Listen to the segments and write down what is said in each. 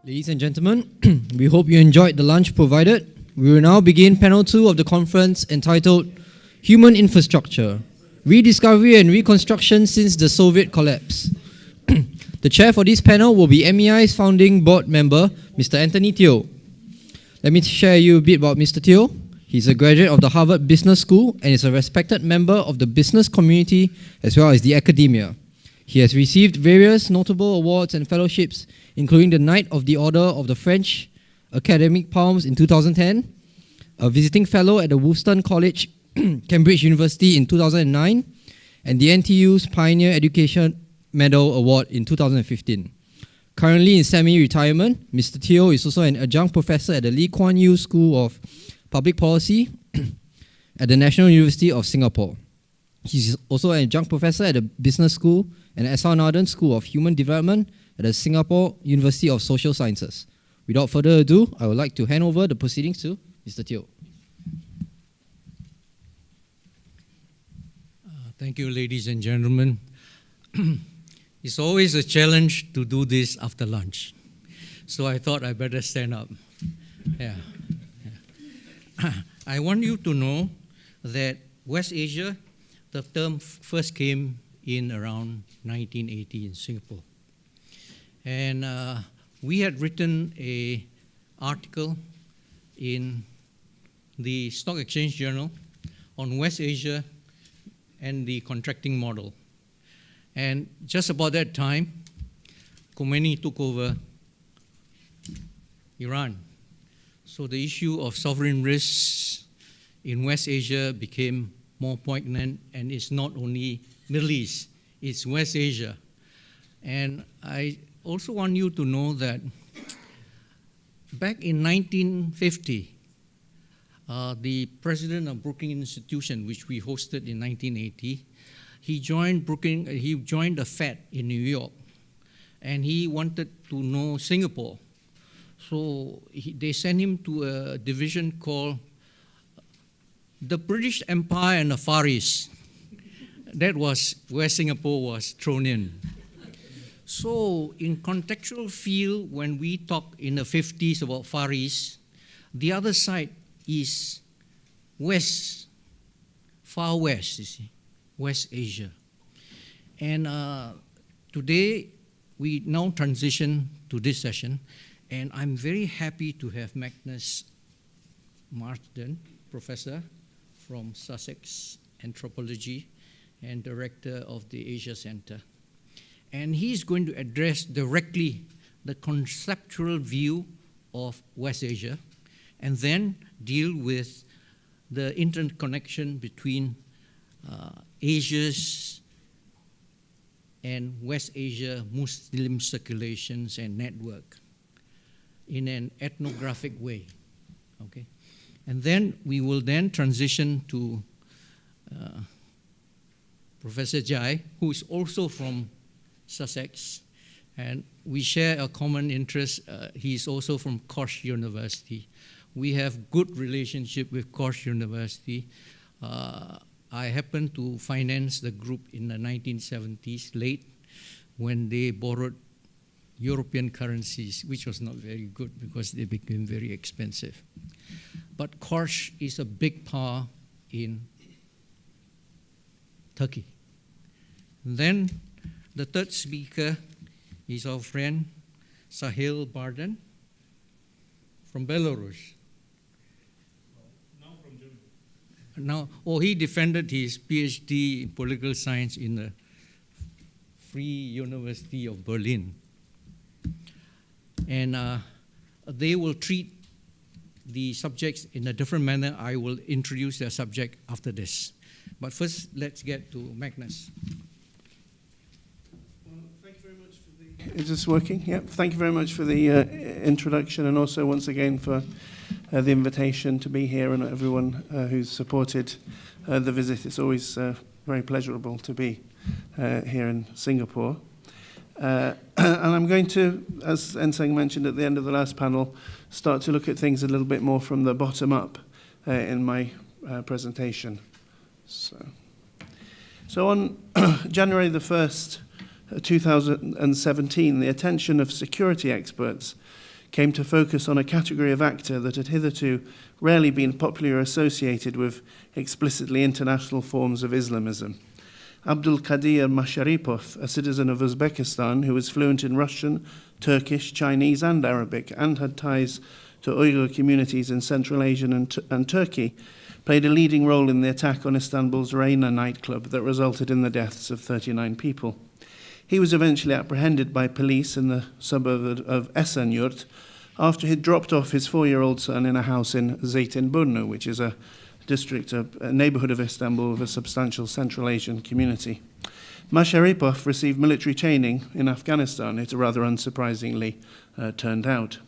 Ladies and gentlemen, we hope you enjoyed the lunch provided. We will now begin panel 2 of the conference entitled Human Infrastructure, Rediscovery and Reconstruction Since the Soviet Collapse. The chair for this panel will be MEI's founding board member, Mr. Anthony Teo. Let me share you a bit about Mr. Teo. He's a graduate of the Harvard Business School and is a respected member of the business community as well as the academia. He has received various notable awards and fellowships, including the Knight of the Order of the French Academic Palms in 2010, a visiting fellow at the Wolfson College, Cambridge University in 2009, and the NTU's Pioneer Education Medal Award in 2015. Currently in semi-retirement, Mr. Teo is also an adjunct professor at the Lee Kuan Yew School of Public Policy at the National University of Singapore. He's also an adjunct professor at the Business School and S.R. Nathan School of Human Development at the Singapore University of Social Sciences. Without further ado, I would like to hand over the proceedings to Mr. Teo. Thank you, ladies and gentlemen. It's always a challenge to do this after lunch. So I thought I better stand up. Yeah. I want you to know that West Asia, the term first came in around 1980 in Singapore. And we had written an article in the Stock Exchange Journal on West Asia and the contracting model. And just about that time, Khomeini took over Iran. So the issue of sovereign risks in West Asia became more poignant, and it's not only Middle East, it's West Asia. And I also want you to know that back in 1950, the president of Brookings Institution, which we hosted in 1980, he joined the Fed in New York, and he wanted to know Singapore. So they sent him to a division called the British Empire and the Far East. That was where Singapore was thrown in. So in contextual field, when we talk in the 50s about Far East, the other side is West, far West, you see, West Asia. And today, we now transition to this session, and I'm very happy to have Magnus Marsden, professor from Sussex Anthropology and director of the Asia Center. And he's going to address directly the conceptual view of West Asia and then deal with the interconnection between Asia's and West Asia Muslim circulations and network in an ethnographic way, okay? And then we will then transition to Professor Jai, who is also from Sussex, and we share a common interest. He's also from Koç University. We have good relationship with Koç University. I happened to finance the group in the 1970s, late, when they borrowed European currencies, which was not very good because they became very expensive. But Koç is a big power in Turkey. Then the third speaker is our friend Sahil Barden from Belarus. Now from Germany. He defended his PhD in political science in the Free University of Berlin. And they will treat the subjects in a different manner. I will introduce their subject after this. But first, let's get to Magnus. Well, thank you very much for the... Is this working? Yep. Thank you very much for the introduction, and also once again for the invitation to be here, and everyone who's supported the visit. It's always very pleasurable to be here in Singapore. And I'm going to, as Enseng mentioned at the end of the last panel, start to look at things a little bit more from the bottom up in my presentation. So on January the 1st, 2017, the attention of security experts came to focus on a category of actor that had hitherto rarely been popularly associated with explicitly international forms of Islamism. Abdul Qadir Masharipov, a citizen of Uzbekistan who was fluent in Russian, Turkish, Chinese and Arabic and had ties to Uyghur communities in Central Asia and Turkey, played a leading role in the attack on Istanbul's Reyna nightclub that resulted in the deaths of 39 people. He was eventually apprehended by police in the suburb of Esenyurt after he'd dropped off his 4-year-old son in a house in Zeytinburnu, which is a neighborhood of Istanbul with a substantial Central Asian community. Masharipov received military training in Afghanistan, it rather unsurprisingly turned out.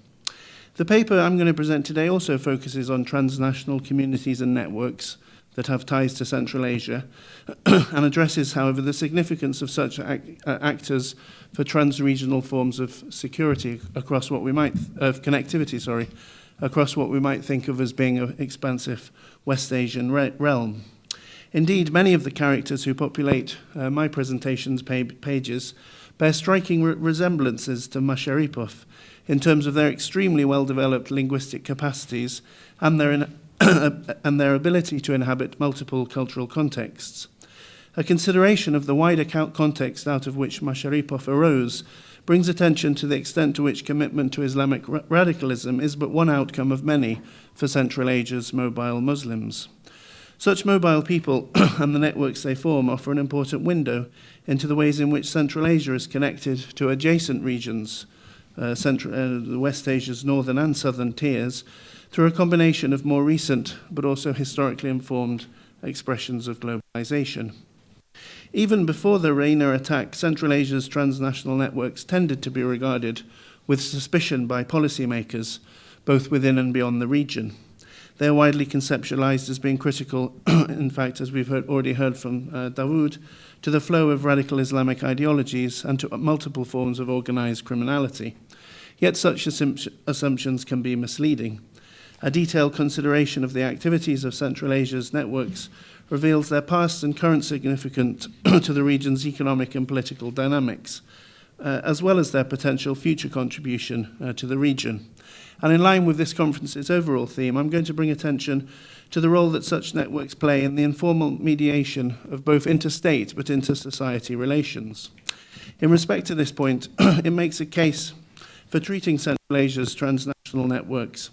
The paper I'm going to present today also focuses on transnational communities and networks that have ties to Central Asia and addresses, however, the significance of such actors for trans-regional forms of security across what we might, across what we might think of as being an expansive West Asian realm. Indeed, many of the characters who populate my presentation's pages bear striking resemblances to Masharipov in terms of their extremely well-developed linguistic capacities and their ability to inhabit multiple cultural contexts. A consideration of the wider context out of which Masharipov arose brings attention to the extent to which commitment to Islamic radicalism is but one outcome of many for Central Asia's mobile Muslims. Such mobile people and the networks they form offer an important window into the ways in which Central Asia is connected to adjacent regions, West Asia's northern and southern tiers, through a combination of more recent but also historically informed expressions of globalization. Even before the Reyna attack, Central Asia's transnational networks tended to be regarded with suspicion by policymakers, both within and beyond the region. They are widely conceptualized as being critical, in fact, as we've already heard from Dawood, to the flow of radical Islamic ideologies and to multiple forms of organized criminality. Yet such assumptions can be misleading. A detailed consideration of the activities of Central Asia's networks reveals their past and current significance to the region's economic and political dynamics, as well as their potential future contribution to the region. And in line with this conference's overall theme, I'm going to bring attention to the role that such networks play in the informal mediation of both interstate but inter-society relations. In respect to this point, it makes a case for treating Central Asia's transnational networks,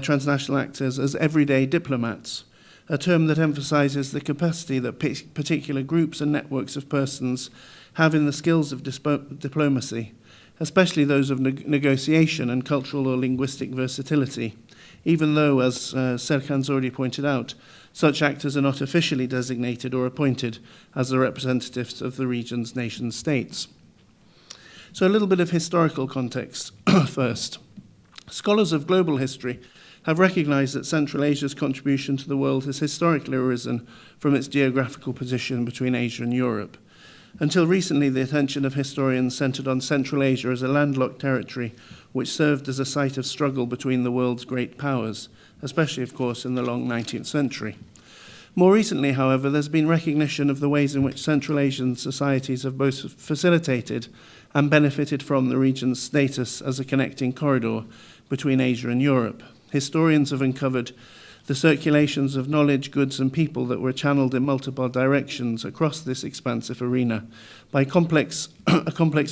transnational actors, as everyday diplomats, a term that emphasizes the capacity that particular groups and networks of persons have in the skills of diplomacy, especially those of negotiation and cultural or linguistic versatility, even though, as Serkan's already pointed out, such actors are not officially designated or appointed as the representatives of the region's nation-states. So a little bit of historical context first. Scholars of global history have recognized that Central Asia's contribution to the world has historically arisen from its geographical position between Asia and Europe. Until recently, the attention of historians centered on Central Asia as a landlocked territory which served as a site of struggle between the world's great powers, especially, of course, in the long 19th century. More recently, however, there's been recognition of the ways in which Central Asian societies have both facilitated and benefited from the region's status as a connecting corridor between Asia and Europe. Historians have uncovered the circulations of knowledge, goods, and people that were channeled in multiple directions across this expansive arena by a complex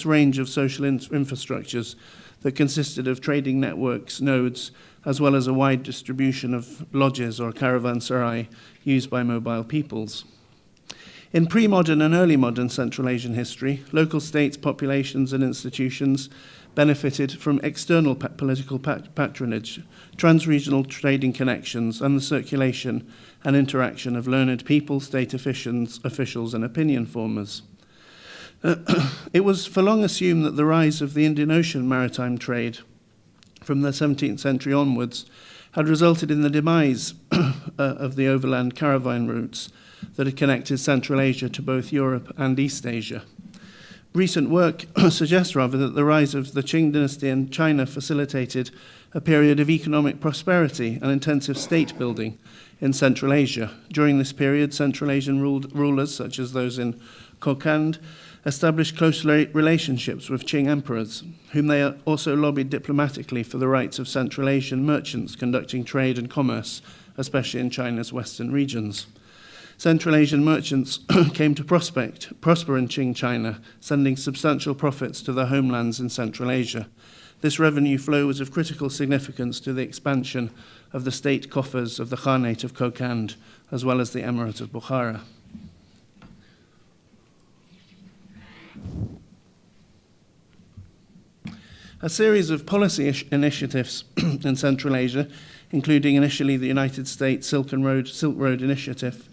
range of social infrastructures that consisted of trading networks, nodes, as well as a wide distribution of lodges or caravanserai used by mobile peoples. In pre-modern and early modern Central Asian history, local states, populations, and institutions benefited from external political patronage, trans-regional trading connections, and the circulation and interaction of learned people, state officials, and opinion formers. It was for long assumed that the rise of the Indian Ocean maritime trade from the 17th century onwards had resulted in the demise of the overland caravan routes that had connected Central Asia to both Europe and East Asia. recent work suggests rather that the rise of the Qing dynasty in China facilitated a period of economic prosperity and intensive state building in Central Asia. During this period, Central Asian rulers, such as those in Kokand, established close relationships with Qing emperors, whom they also lobbied diplomatically for the rights of Central Asian merchants conducting trade and commerce, especially in China's western regions. Central Asian merchants came to prosper in Qing China, sending substantial profits to their homelands in Central Asia. This revenue flow was of critical significance to the expansion of the state coffers of the Khanate of Kokand, as well as the Emirate of Bukhara. A series of policy initiatives in Central Asia, including initially the United States Silk Road Initiative,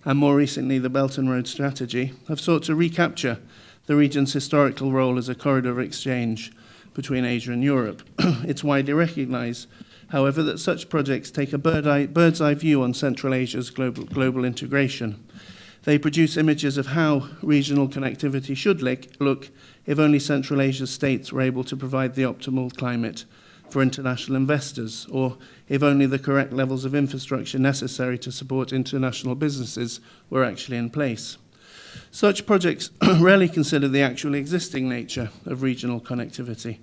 and more recently the Belt and Road Strategy, have sought to recapture the region's historical role as a corridor of exchange between Asia and Europe. It's widely recognized, however, that such projects take a bird's eye view on Central Asia's global integration. They produce images of how regional connectivity should look if only Central Asia's states were able to provide the optimal climate for international investors, or if only the correct levels of infrastructure necessary to support international businesses were actually in place. Such projects rarely consider the actually existing nature of regional connectivity.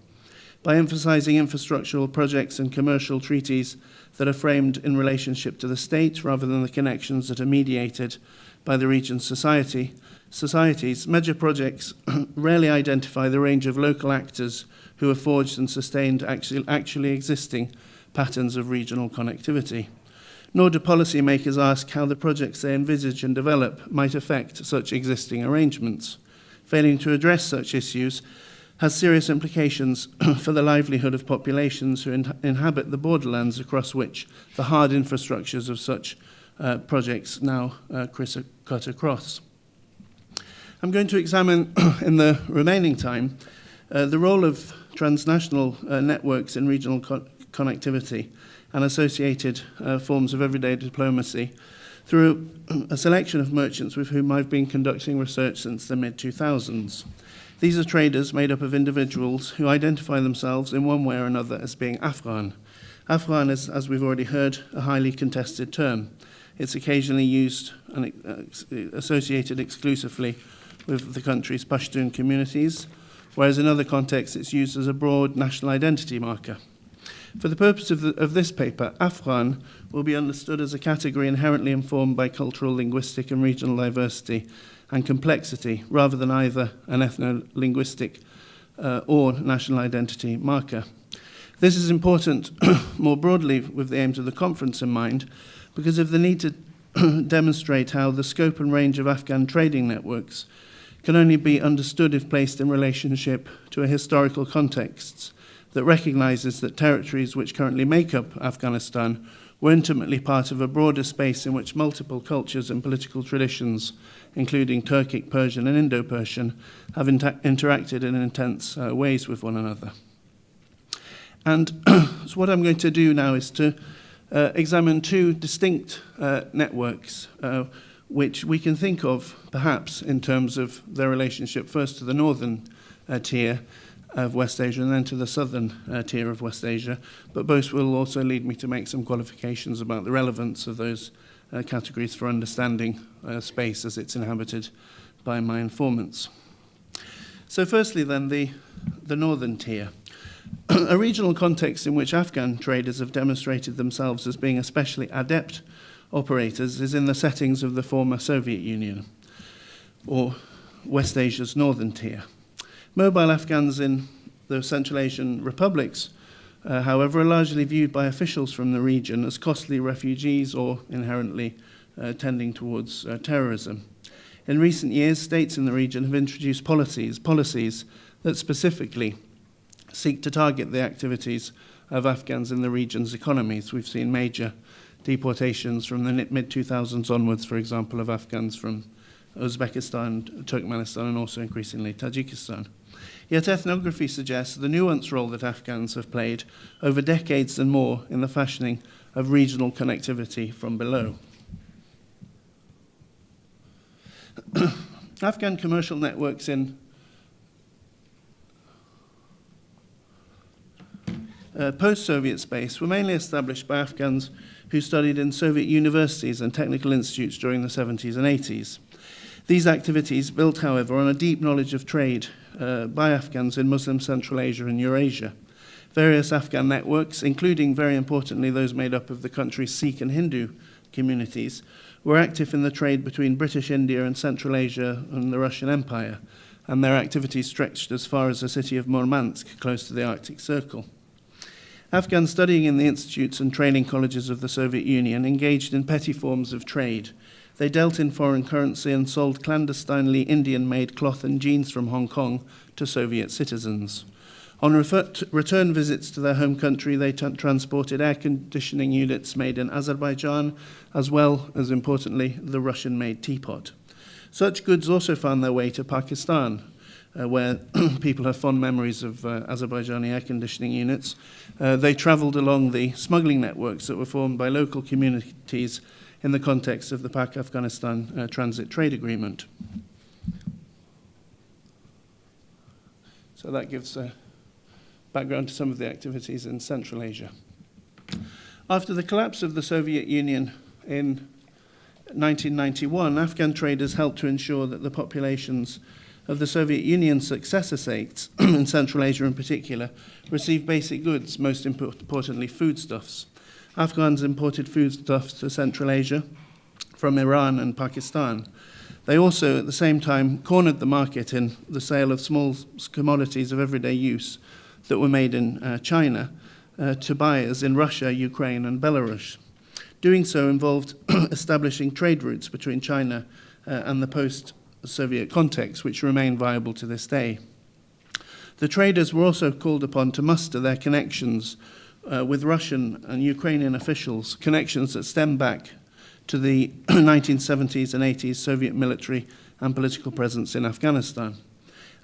By emphasizing infrastructural projects and commercial treaties that are framed in relationship to the state rather than the connections that are mediated by the region's societies, major projects rarely identify the range of local actors who have forged and sustained actually existing patterns of regional connectivity. Nor do policymakers ask how the projects they envisage and develop might affect such existing arrangements. Failing to address such issues has serious implications for the livelihood of populations who inhabit the borderlands across which the hard infrastructures of such projects now cut across. I'm going to examine in the remaining time the role of transnational networks in regional connectivity and associated forms of everyday diplomacy through a selection of merchants with whom I've been conducting research since the mid-2000s. These are traders made up of individuals who identify themselves in one way or another as being Afghan. Afghan is, as we've already heard, a highly contested term. It's occasionally used and associated exclusively with the country's Pashtun communities, whereas in other contexts it's used as a broad national identity marker. For the purpose of this paper, Afghan will be understood as a category inherently informed by cultural, linguistic and regional diversity and complexity, rather than either an ethno-linguistic or national identity marker. This is important more broadly with the aims of the conference in mind, because of the need to demonstrate how the scope and range of Afghan trading networks can only be understood if placed in relationship to a historical context that recognizes that territories which currently make up Afghanistan were intimately part of a broader space in which multiple cultures and political traditions, including Turkic, Persian and Indo-Persian, have interacted in intense ways with one another. And so what I'm going to do now is to examine two distinct networks which we can think of perhaps in terms of their relationship first to the northern tier of West Asia and then to the southern tier of West Asia, but both will also lead me to make some qualifications about the relevance of those categories for understanding space as it's inhabited by my informants. So firstly then, the northern tier. A regional context in which Afghan traders have demonstrated themselves as being especially adept operators is in the settings of the former Soviet Union, or West Asia's northern tier. Mobile Afghans in the Central Asian republics, however, are largely viewed by officials from the region as costly refugees or inherently tending towards terrorism. In recent years, states in the region have introduced policies that specifically seek to target the activities of Afghans in the region's economies. We've seen major deportations from the mid-2000s onwards, for example, of Afghans from Uzbekistan, Turkmenistan, and also increasingly Tajikistan. Yet ethnography suggests the nuanced role that Afghans have played over decades and more in the fashioning of regional connectivity from below. Afghan commercial networks in post-Soviet space were mainly established by Afghans who studied in Soviet universities and technical institutes during the 70s and 80s. These activities built, however, on a deep knowledge of trade by Afghans in Muslim Central Asia and Eurasia. Various Afghan networks, including, very importantly, those made up of the country's Sikh and Hindu communities, were active in the trade between British India and Central Asia and the Russian Empire, and their activities stretched as far as the city of Murmansk, close to the Arctic Circle. Afghans studying in the institutes and training colleges of the Soviet Union engaged in petty forms of trade. They dealt in foreign currency and sold clandestinely Indian-made cloth and jeans from Hong Kong to Soviet citizens. On return visits to their home country, they transported air conditioning units made in Azerbaijan, as well as, importantly, the Russian-made teapot. Such goods also found their way to Pakistan, where people have fond memories of Azerbaijani air conditioning units. They travelled along the smuggling networks that were formed by local communities in the context of the Pak-Afghanistan Transit Trade Agreement. So that gives background to some of the activities in Central Asia. After the collapse of the Soviet Union in 1991, Afghan traders helped to ensure that the populations of the Soviet Union's successor states, in Central Asia in particular, received basic goods, most importantly foodstuffs. Afghans imported foodstuffs to Central Asia from Iran and Pakistan. They also, at the same time, cornered the market in the sale of small commodities of everyday use that were made in China to buyers in Russia, Ukraine, and Belarus. Doing so involved establishing trade routes between China and the post-Soviet context, which remain viable to this day. The traders were also called upon to muster their connections with Russian and Ukrainian officials, connections that stem back to the 1970s and 80s Soviet military and political presence in Afghanistan.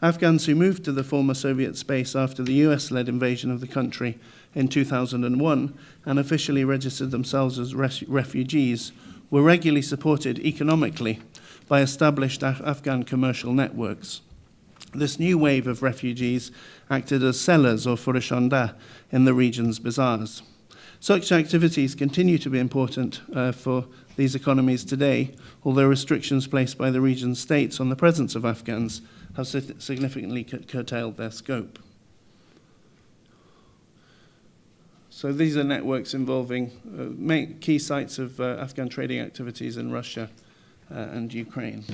Afghans who moved to the former Soviet space after the US-led invasion of the country in 2001 and officially registered themselves as refugees were regularly supported economically by established Afghan commercial networks. This new wave of refugees acted as sellers or furishanda in the region's bazaars. Such activities continue to be important for these economies today, although restrictions placed by the region's states on the presence of Afghans have significantly curtailed their scope. So these are networks involving key sites of Afghan trading activities in Russia and Ukraine.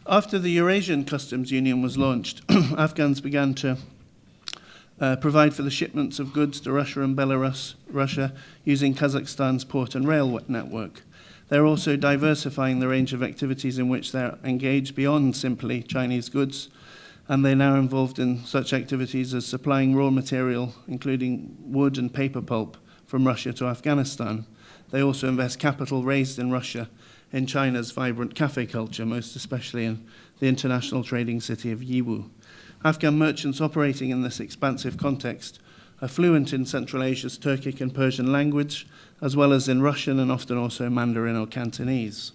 After the Eurasian Customs Union was launched, Afghans began to provide for the shipments of goods to Russia and Belarus, Russia, using Kazakhstan's port and rail network. They're also diversifying the range of activities in which they're engaged beyond simply Chinese goods, and they're now involved in such activities as supplying raw material, including wood and paper pulp, from Russia to Afghanistan. They also invest capital raised in Russia in China's vibrant cafe culture, most especially in the international trading city of Yiwu. Afghan merchants operating in this expansive context are fluent in Central Asia's Turkic and Persian language, as well as in Russian and often also Mandarin or Cantonese.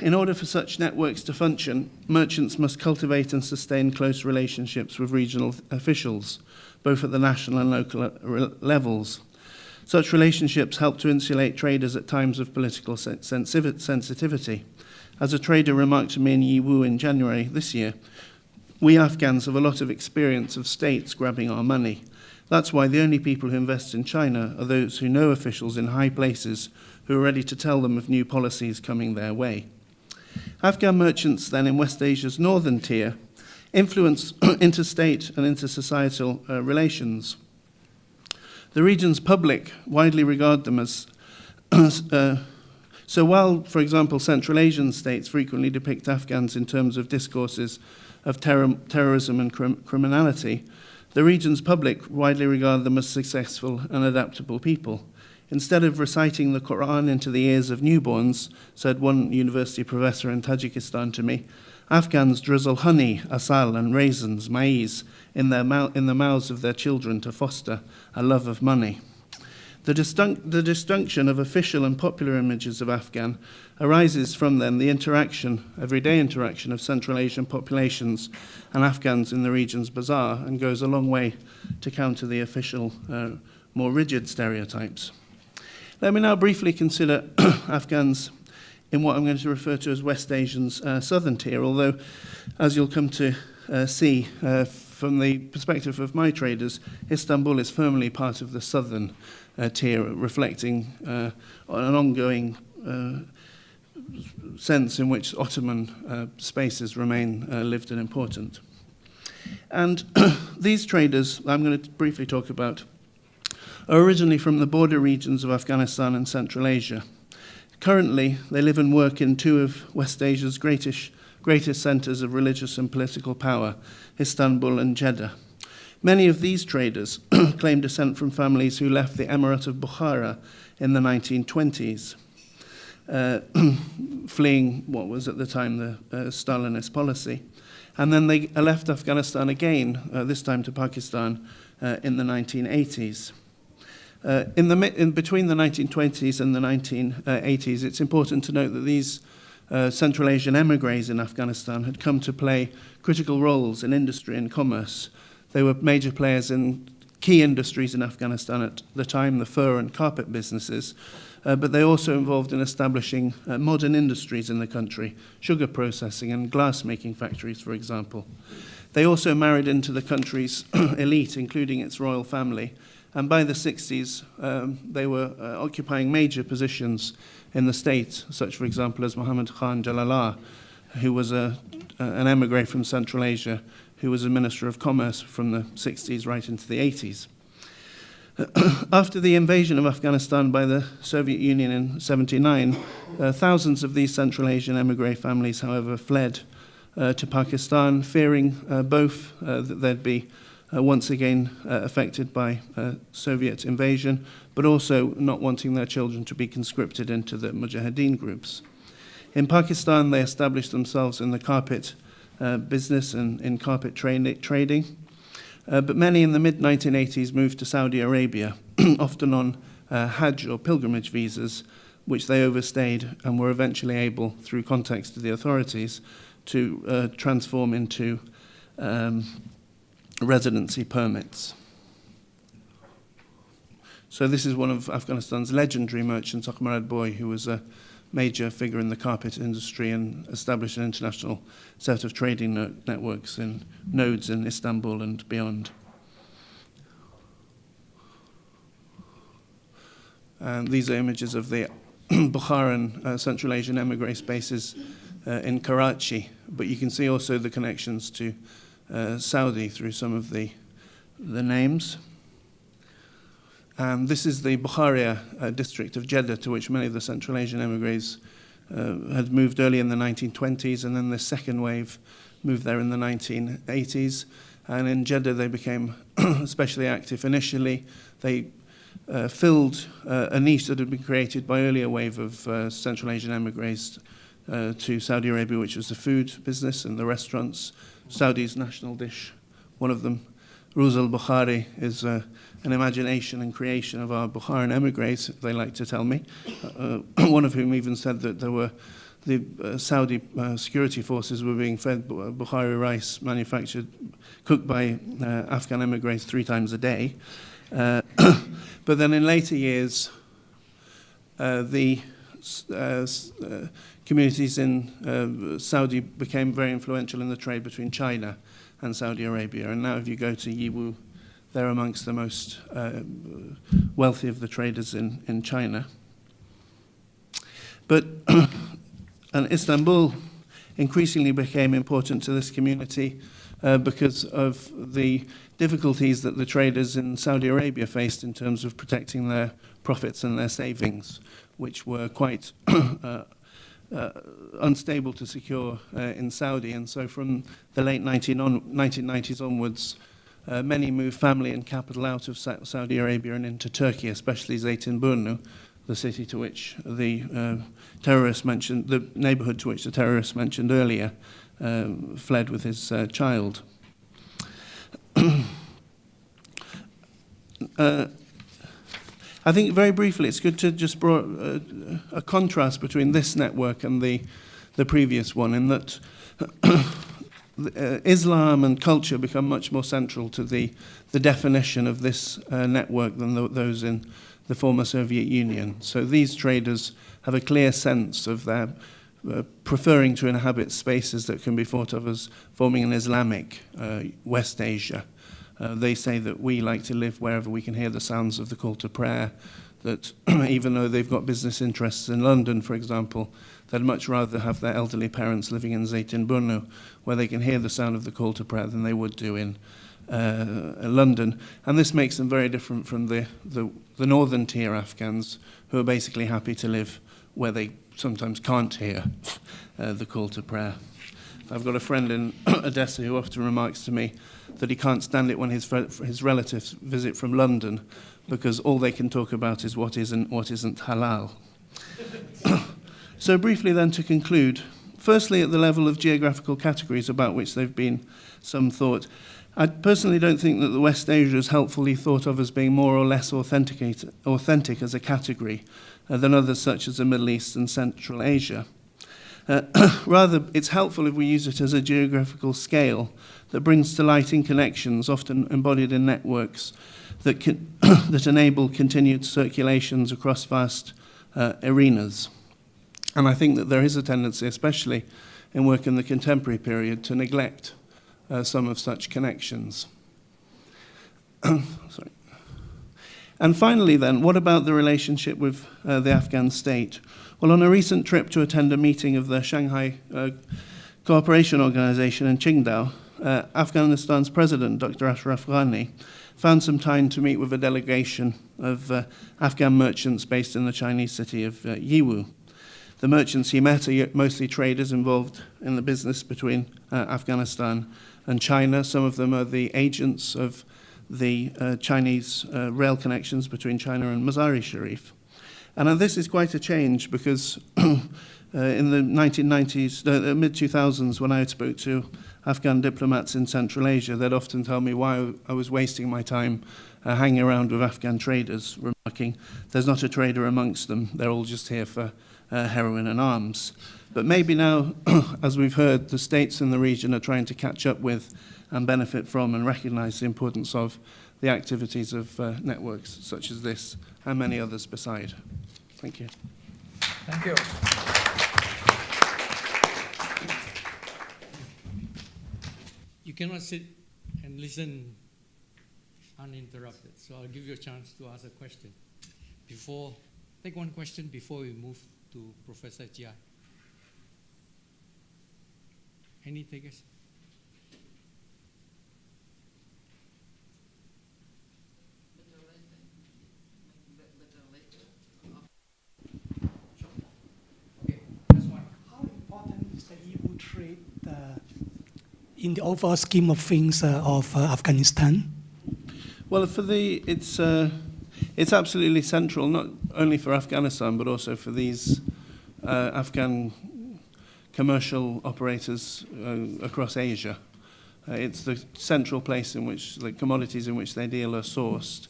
In order for such networks to function, merchants must cultivate and sustain close relationships with regional officials, both at the national and local levels. Such relationships help to insulate traders at times of political sensitivity. As a trader remarked to me in Yiwu in January this year, we Afghans have a lot of experience of states grabbing our money. That's why the only people who invest in China are those who know officials in high places who are ready to tell them of new policies coming their way. Afghan merchants then in West Asia's northern tier influence interstate and intersocietal relations. The region's public widely regard them as so while, for example, Central Asian states frequently depict Afghans in terms of discourses of terrorism and criminality, the region's public widely regard them as successful and adaptable people. Instead of reciting the Quran into the ears of newborns, said one university professor in Tajikistan to me, Afghans drizzle honey, asal, and raisins, maize, in the mouths of their children to foster a love of money. The distinction of official and popular images of Afghan arises from then the everyday interaction of Central Asian populations and Afghans in the region's bazaar, and goes a long way to counter the official, more rigid stereotypes. Let me now briefly consider Afghans in what I'm going to refer to as West Asia's southern tier, although, as you'll come to see from the perspective of my traders, Istanbul is firmly part of the southern tier, reflecting an ongoing sense in which Ottoman spaces remain lived and important. And these traders, I'm going to briefly talk about, are originally from the border regions of Afghanistan and Central Asia. Currently, they live and work in two of West Asia's greatest centres of religious and political power, Istanbul and Jeddah. Many of these traders claim descent from families who left the Emirate of Bukhara in the 1920s, fleeing what was at the time the Stalinist policy. And then they left Afghanistan again, this time to Pakistan, in the 1980s. Between the 1920s and the 1980s, it's important to note that these Central Asian emigres in Afghanistan had come to play critical roles in industry and commerce. They were major players in key industries in Afghanistan at the time, the fur and carpet businesses, but they also involved in establishing modern industries in the country, sugar processing and glass-making factories, for example. They also married into the country's elite, including its royal family, and by the 60s, they were occupying major positions in the state, such, for example, as Muhammad Khan Jalala, who was an emigre from Central Asia, who was a Minister of Commerce from the 60s right into the 80s. After the invasion of Afghanistan by the Soviet Union in 1979, thousands of these Central Asian emigre families, however, fled to Pakistan, fearing both that they'd be once again affected by Soviet invasion, but also not wanting their children to be conscripted into the Mujahideen groups. In Pakistan, they established themselves in the carpet business and in carpet trading, but many in the mid-1980s moved to Saudi Arabia, often on Hajj or pilgrimage visas, which they overstayed and were eventually able, through contacts to the authorities, to transform into residency permits. So this is one of Afghanistan's legendary merchants, Ahmad Boy, who was a major figure in the carpet industry and established an international set of trading networks in nodes in Istanbul and beyond. And these are images of the Bukharan Central Asian emigre spaces in Karachi, but you can see also the connections to Saudi through some of the names. And this is the Bukharia district of Jeddah, to which many of the Central Asian emigres had moved early in the 1920s, and then the second wave moved there in the 1980s. And in Jeddah, they became especially active initially. They filled a niche that had been created by earlier wave of Central Asian emigres to Saudi Arabia, which was the food business and the restaurants. Saudi's national dish, one of them, Ruz al-Bukhari, is an imagination and creation of our Bukharan emigres, they like to tell me, one of whom even said that there were the Saudi security forces were being fed Bukhari rice cooked by Afghan emigres 3 times a day. But then in later years, the communities in Saudi became very influential in the trade between China and Saudi Arabia. And now if you go to Yiwu, they're amongst the most wealthy of the traders in China. But and Istanbul increasingly became important to this community because of the difficulties that the traders in Saudi Arabia faced in terms of protecting their profits and their savings, which were quite unstable to secure in Saudi. And so from the late 1990s onwards, many moved family and capital out of Saudi Arabia and into Turkey, especially Zeytinburnu, the city to which the terrorist mentioned, the neighborhood to which the terrorist mentioned earlier, fled with his child. I think very briefly it's good to just draw a contrast between this network and the previous one, in that Islam and culture become much more central to the definition of this network than those in the former Soviet Union. So these traders have a clear sense of their preferring to inhabit spaces that can be thought of as forming an Islamic West Asia. They say that we like to live wherever we can hear the sounds of the call to prayer, that even though they've got business interests in London, for example, they'd much rather have their elderly parents living in Zeytinburnu, where they can hear the sound of the call to prayer, than they would do in London. And this makes them very different from the northern tier Afghans, who are basically happy to live where they sometimes can't hear the call to prayer. I've got a friend in Odessa who often remarks to me that he can't stand it when his relatives visit from London, because all they can talk about is what isn't halal. So briefly then, to conclude, firstly at the level of geographical categories about which there have been some thought, I personally don't think that the West Asia is helpfully thought of as being more or less authentic as a category than others such as the Middle East and Central Asia. Rather, it's helpful if we use it as a geographical scale that brings to light interconnections, often embodied in networks, that enable continued circulations across vast arenas. And I think that there is a tendency, especially in work in the contemporary period, to neglect some of such connections. Sorry. And finally then, what about the relationship with the Afghan state? Well, on a recent trip to attend a meeting of the Shanghai Cooperation Organization in Qingdao, Afghanistan's president, Dr. Ashraf Ghani, found some time to meet with a delegation of Afghan merchants based in the Chinese city of Yiwu. The merchants he met are mostly traders involved in the business between Afghanistan and China. Some of them are the agents of the Chinese rail connections between China and Mazar-i-Sharif. And this is quite a change, because in the 1990s, mid-2000s, when I spoke to Afghan diplomats in Central Asia, they'd often tell me why I was wasting my time hanging around with Afghan traders, remarking, there's not a trader amongst them, they're all just here for heroin and arms. But maybe now, as we've heard, the states in the region are trying to catch up with and benefit from and recognize the importance of the activities of networks such as this and many others beside. Thank you. Thank you. You cannot sit and listen uninterrupted, so I'll give you a chance to ask a question. Take one question before we move to Professor Jia. Any takers? How important is the EU trade in the overall scheme of things of Afghanistan? Well, it's absolutely central, not only for Afghanistan, but also for these Afghan commercial operators across Asia. It's the central place in which the commodities in which they deal are sourced.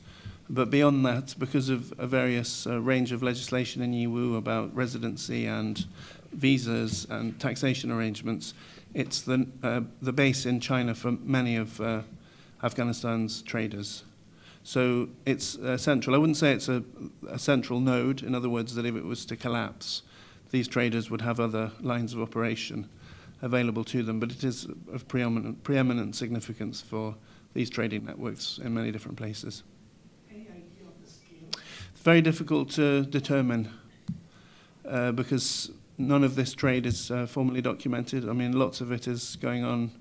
But beyond that, because of a various range of legislation in Yiwu about residency and visas and taxation arrangements, it's the base in China for many of Afghanistan's traders. So it's central. I wouldn't say it's a central node, in other words, that if it was to collapse, these traders would have other lines of operation available to them, but it is of preeminent significance for these trading networks in many different places. Any idea of the scale? It's very difficult to determine because none of this trade is formally documented. I mean, lots of it is going on.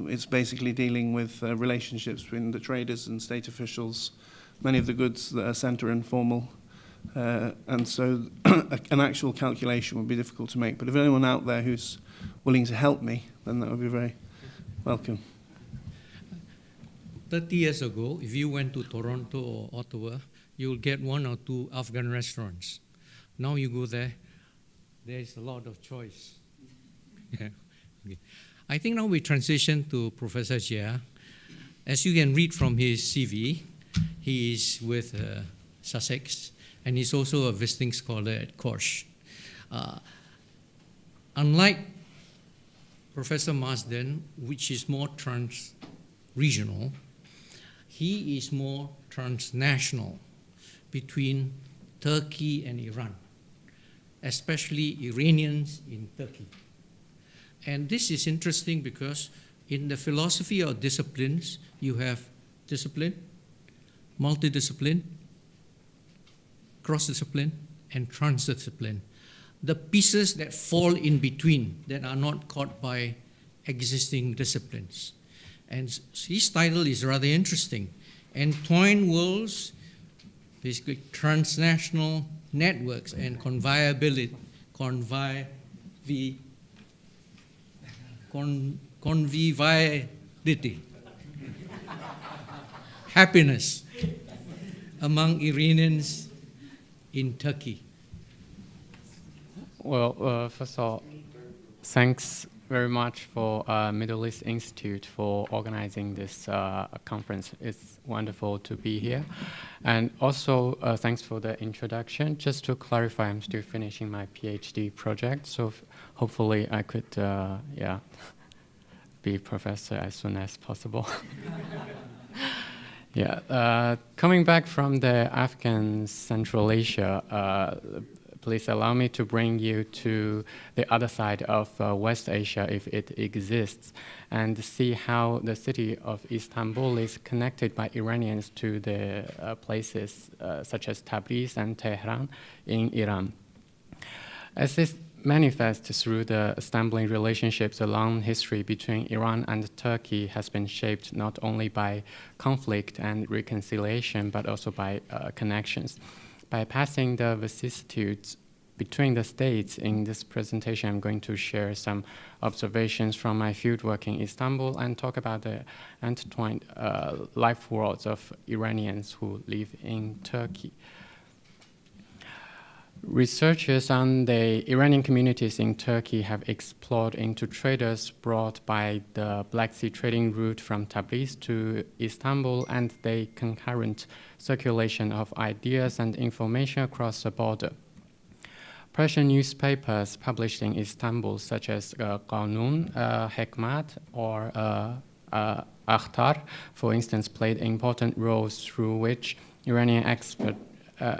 It's basically dealing with relationships between the traders and state officials. Many of the goods that are sent are informal. And so an actual calculation would be difficult to make. But if anyone out there who's willing to help me, then that would be very welcome. 30 years ago, if you went to Toronto or Ottawa, you'll get one or two Afghan restaurants. Now you go there, there's a lot of choice. Yeah. Okay. I think now we transition to Professor Jia. As you can read from his CV, he is with Sussex, and he's also a visiting scholar at Corsh. Unlike Professor Marsden, which is more trans-regional, he is more transnational between Turkey and Iran, especially Iranians in Turkey. And this is interesting because in the philosophy of disciplines, you have discipline, multidiscipline, cross-discipline, and transdiscipline. The pieces that fall in between that are not caught by existing disciplines. And his title is rather interesting. Entwined Worlds, basically transnational networks and conviviality, happiness among Iranians in Turkey. Well, first of all, thanks very much for Middle East Institute for organizing this conference. It's wonderful to be here. And also, thanks for the introduction. Just to clarify, I'm still finishing my PhD project, so hopefully I could, be professor as soon as possible. Yeah, coming back from the Afghan Central Asia, please allow me to bring you to the other side of West Asia, if it exists, and see how the city of Istanbul is connected by Iranians to the places such as Tabriz and Tehran in Iran. As this manifests through the stumbling relationships, a long history between Iran and Turkey has been shaped not only by conflict and reconciliation, but also by connections. Bypassing the vicissitudes between the states, in this presentation I'm going to share some observations from my fieldwork in Istanbul and talk about the intertwined life worlds of Iranians who live in Turkey. Researchers on the Iranian communities in Turkey have explored into traders brought by the Black Sea trading route from Tabriz to Istanbul and the concurrent circulation of ideas and information across the border. Persian newspapers published in Istanbul, such as Qanun, Hekmat, or Akhtar, for instance, played important roles through which Iranian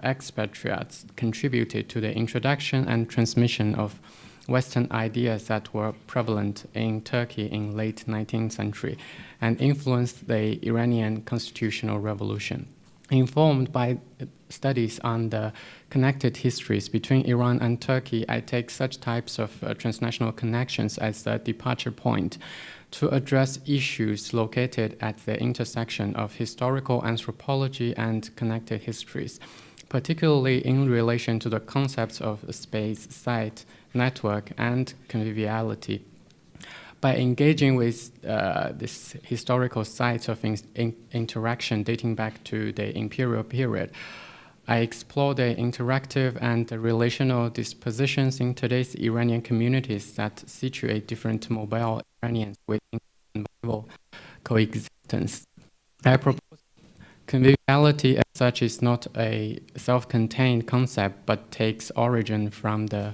expatriates contributed to the introduction and transmission of Western ideas that were prevalent in Turkey in late 19th century and influenced the Iranian constitutional revolution. Informed by studies on the connected histories between Iran and Turkey, I take such types of transnational connections as the departure point to address issues located at the intersection of historical anthropology and connected histories, particularly in relation to the concepts of space, site, network, and conviviality. By engaging with this historical sites of interaction dating back to the imperial period, I explore the interactive and relational dispositions in today's Iranian communities that situate different mobile Iranians within survival coexistence. I propose conviviality as such is not a self-contained concept, but takes origin from the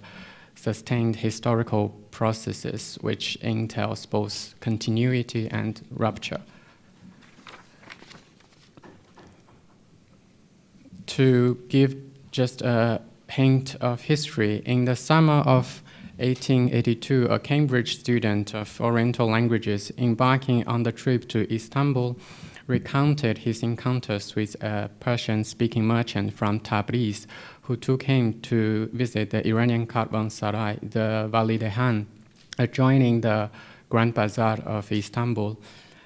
sustained historical processes, which entails both continuity and rupture. To give just a hint of history, in the summer of 1882, a Cambridge student of Oriental languages embarking on the trip to Istanbul recounted his encounters with a Persian-speaking merchant from Tabriz who took him to visit the Iranian Karvansaray, the Validehan, adjoining the Grand Bazaar of Istanbul.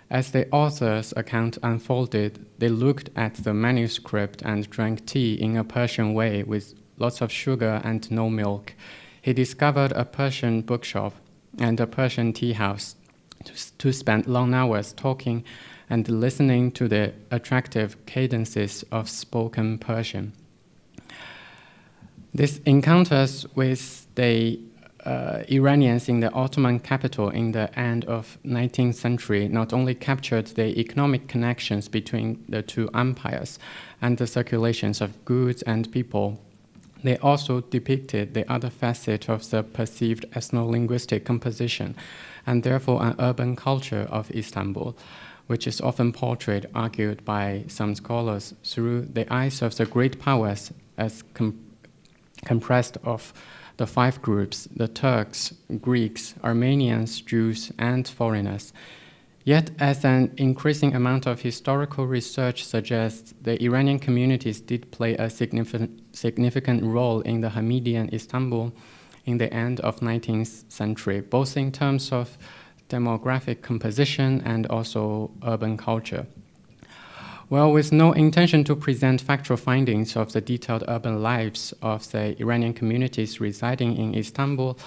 As the author's account unfolded, they looked at the manuscript and drank tea in a Persian way with lots of sugar and no milk. He discovered a Persian bookshop and a Persian tea house to spend long hours talking and listening to the attractive cadences of spoken Persian. These encounters with the Iranians in the Ottoman capital in the end of 19th century not only captured the economic connections between the two empires and the circulations of goods and people, they also depicted the other facet of the perceived ethno-linguistic composition and therefore an urban culture of Istanbul, which is often portrayed, argued by some scholars, through the eyes of the great powers as compressed of the five groups: the Turks, Greeks, Armenians, Jews, and foreigners. Yet, as an increasing amount of historical research suggests, the Iranian communities did play a significant role in the Hamidian Istanbul in the end of 19th century, both in terms of demographic composition and also urban culture. Well, with no intention to present factual findings of the detailed urban lives of the Iranian communities residing in Istanbul,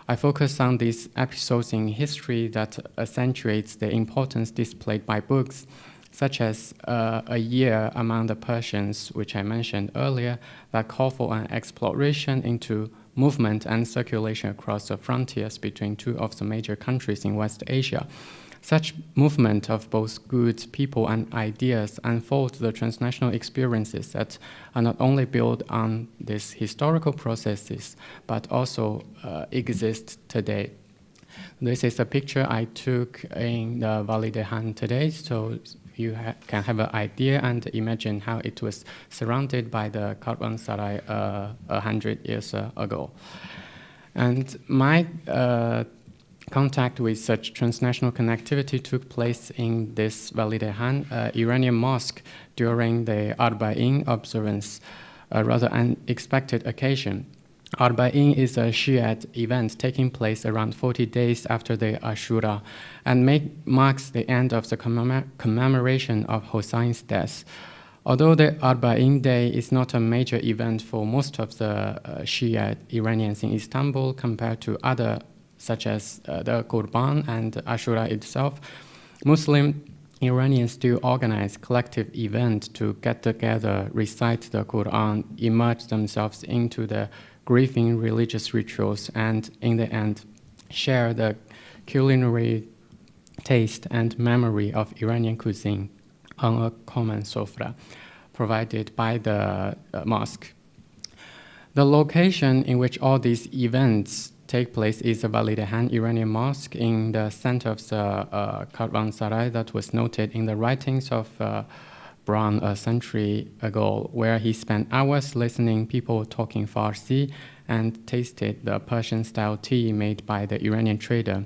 I focus on these episodes in history that accentuates the importance displayed by books, such as A Year Among the Persians, which I mentioned earlier, that call for an exploration into movement and circulation across the frontiers between two of the major countries in West Asia. Such movement of both goods, people, and ideas unfold the transnational experiences that are not only built on these historical processes, but also exist today. This is a picture I took in the Valley de Han today, so you can have an idea and imagine how it was surrounded by the Karvansaray 100 years ago. And my contact with such transnational connectivity took place in this Valley de Han, Iranian mosque, during the Arba'in observance, a rather unexpected occasion. Arba'in is a Shiite event taking place around 40 days after the Ashura and marks the end of the commemoration of Hussein's death. Although the Arba'in Day is not a major event for most of the Shiite Iranians in Istanbul compared to other such as the Qurban and Ashura itself, Muslim Iranians still organize collective events to get together, recite the Quran, immerse themselves into the grieving religious rituals, and in the end, share the culinary taste and memory of Iranian cuisine on a common sofra provided by the mosque. The location in which all these events take place is the Valley de Han Iranian Mosque in the center of the Karvansaray that was noted in the writings of Braun a century ago, where he spent hours listening people talking Farsi and tasted the Persian-style tea made by the Iranian trader.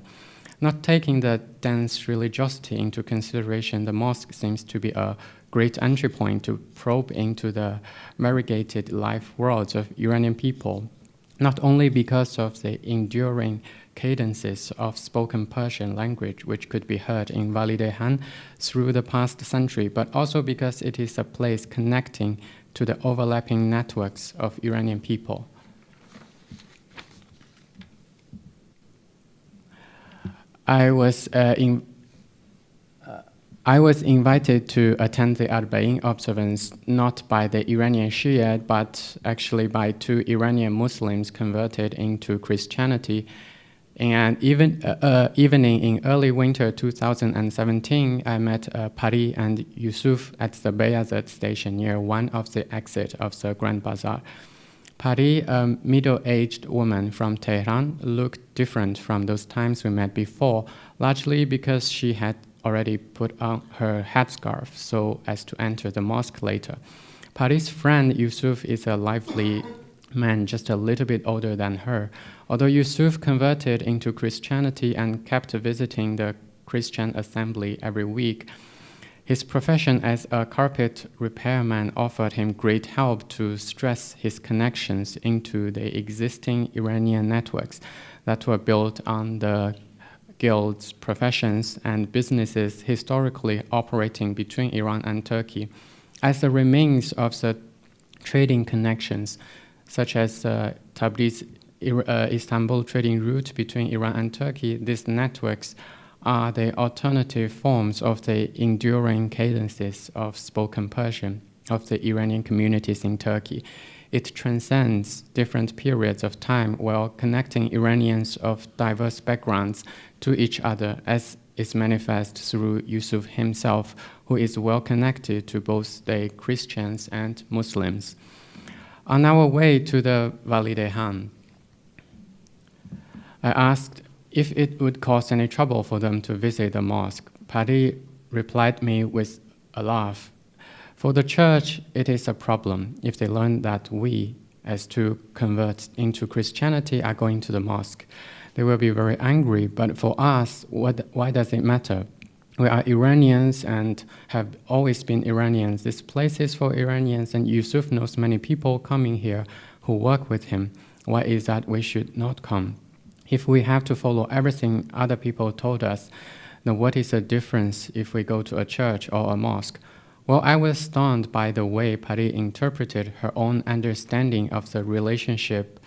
Not taking the dense religiosity into consideration, the mosque seems to be a great entry point to probe into the variegated life worlds of Iranian people, not only because of the enduring cadences of spoken Persian language which could be heard in Valley de Han through the past century, but also because it is a place connecting to the overlapping networks of Iranian people. I was invited to attend the Arba'in observance not by the Iranian Shia, but actually by two Iranian Muslims converted into Christianity. And evening in early winter 2017, I met Pari and Yusuf at the Bayazet station near one of the exits of the Grand Bazaar. Pari, a middle-aged woman from Tehran, looked different from those times we met before, largely because she had already put on her headscarf so as to enter the mosque later. Pari's friend Yusuf is a lively man just a little bit older than her. Although Yusuf converted into Christianity and kept visiting the Christian assembly every week, his profession as a carpet repairman offered him great help to stress his connections into the existing Iranian networks that were built on the guilds, professions, and businesses historically operating between Iran and Turkey. As the remains of the trading connections, such as Tabriz Istanbul trading route between Iran and Turkey, these networks are the alternative forms of the enduring cadences of spoken Persian of the Iranian communities in Turkey. it transcends different periods of time while connecting Iranians of diverse backgrounds to each other, as is manifest through Yusuf himself, who is well connected to both the Christians and Muslims. On our way to the Validehan, I asked if it would cause any trouble for them to visit the mosque. Paddy replied me with a laugh. For the church, it is a problem if they learn that we, as two converts into Christianity, are going to the mosque. They will be very angry, but for us, why does it matter? We are Iranians and have always been Iranians. This place is for Iranians, and Yusuf knows many people coming here who work with him. Why is that we should not come? If we have to follow everything other people told us, then what is the difference if we go to a church or a mosque? Well, I was stunned by the way Pari interpreted her own understanding of the relationship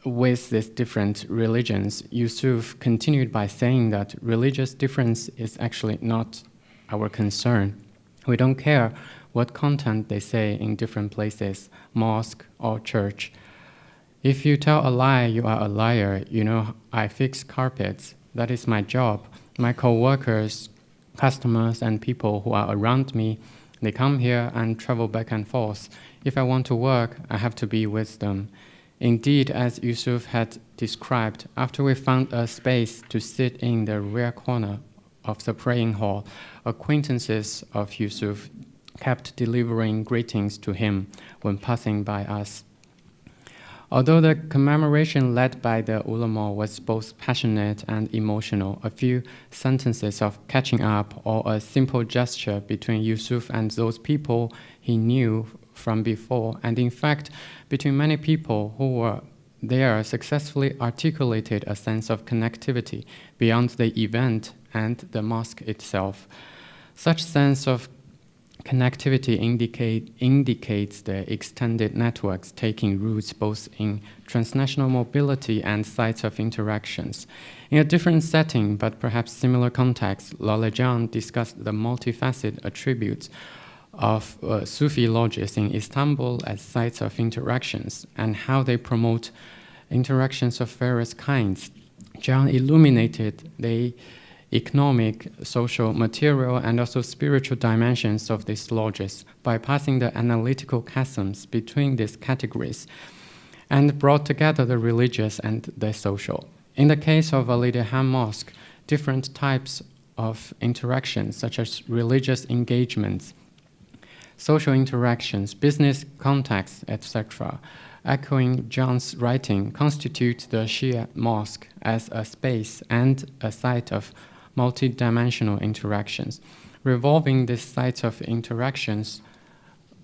with these different religions. Yusuf continued by saying that religious difference is actually not our concern. We don't care what content they say in different places, mosque or church. If you tell a lie, you are a liar. You know, I fix carpets. That is my job. My co-workers, customers, and people who are around me, they come here and travel back and forth. If I want to work, I have to be with them. Indeed, as Yusuf had described, after we found a space to sit in the rear corner of the praying hall, acquaintances of Yusuf kept delivering greetings to him when passing by us. Although the commemoration led by the ulama was both passionate and emotional, a few sentences of catching up or a simple gesture between Yusuf and those people he knew from before, and in fact, between many people who were there, successfully articulated a sense of connectivity beyond the event and the mosque itself. Such sense of connectivity indicates the extended networks taking roots both in transnational mobility and sites of interactions. In a different setting, but perhaps similar context, Lalejan discussed the multifaceted attributes of Sufi lodges in Istanbul as sites of interactions and how they promote interactions of various kinds. John illuminated the economic, social, material, and also spiritual dimensions of these lodges, bypassing the analytical chasms between these categories, and brought together the religious and the social. In the case of Validehan Mosque, different types of interactions, such as religious engagements, social interactions, business contacts, etc., echoing John's writing, constitute the Shia Mosque as a space and a site of multidimensional interactions. Revolving these sites of interactions,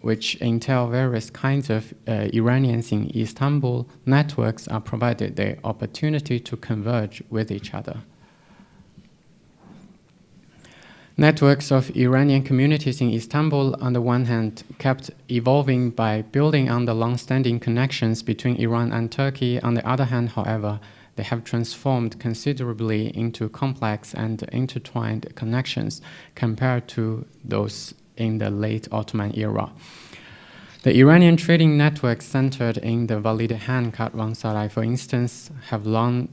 which entail various kinds of Iranians in Istanbul, networks are provided the opportunity to converge with each other. Networks of Iranian communities in Istanbul, on the one hand, kept evolving by building on the long-standing connections between Iran and Turkey. On the other hand, however, they have transformed considerably into complex and intertwined connections compared to those in the late Ottoman era. The Iranian trading networks centered in the Validehan Karvansaray, for instance, have long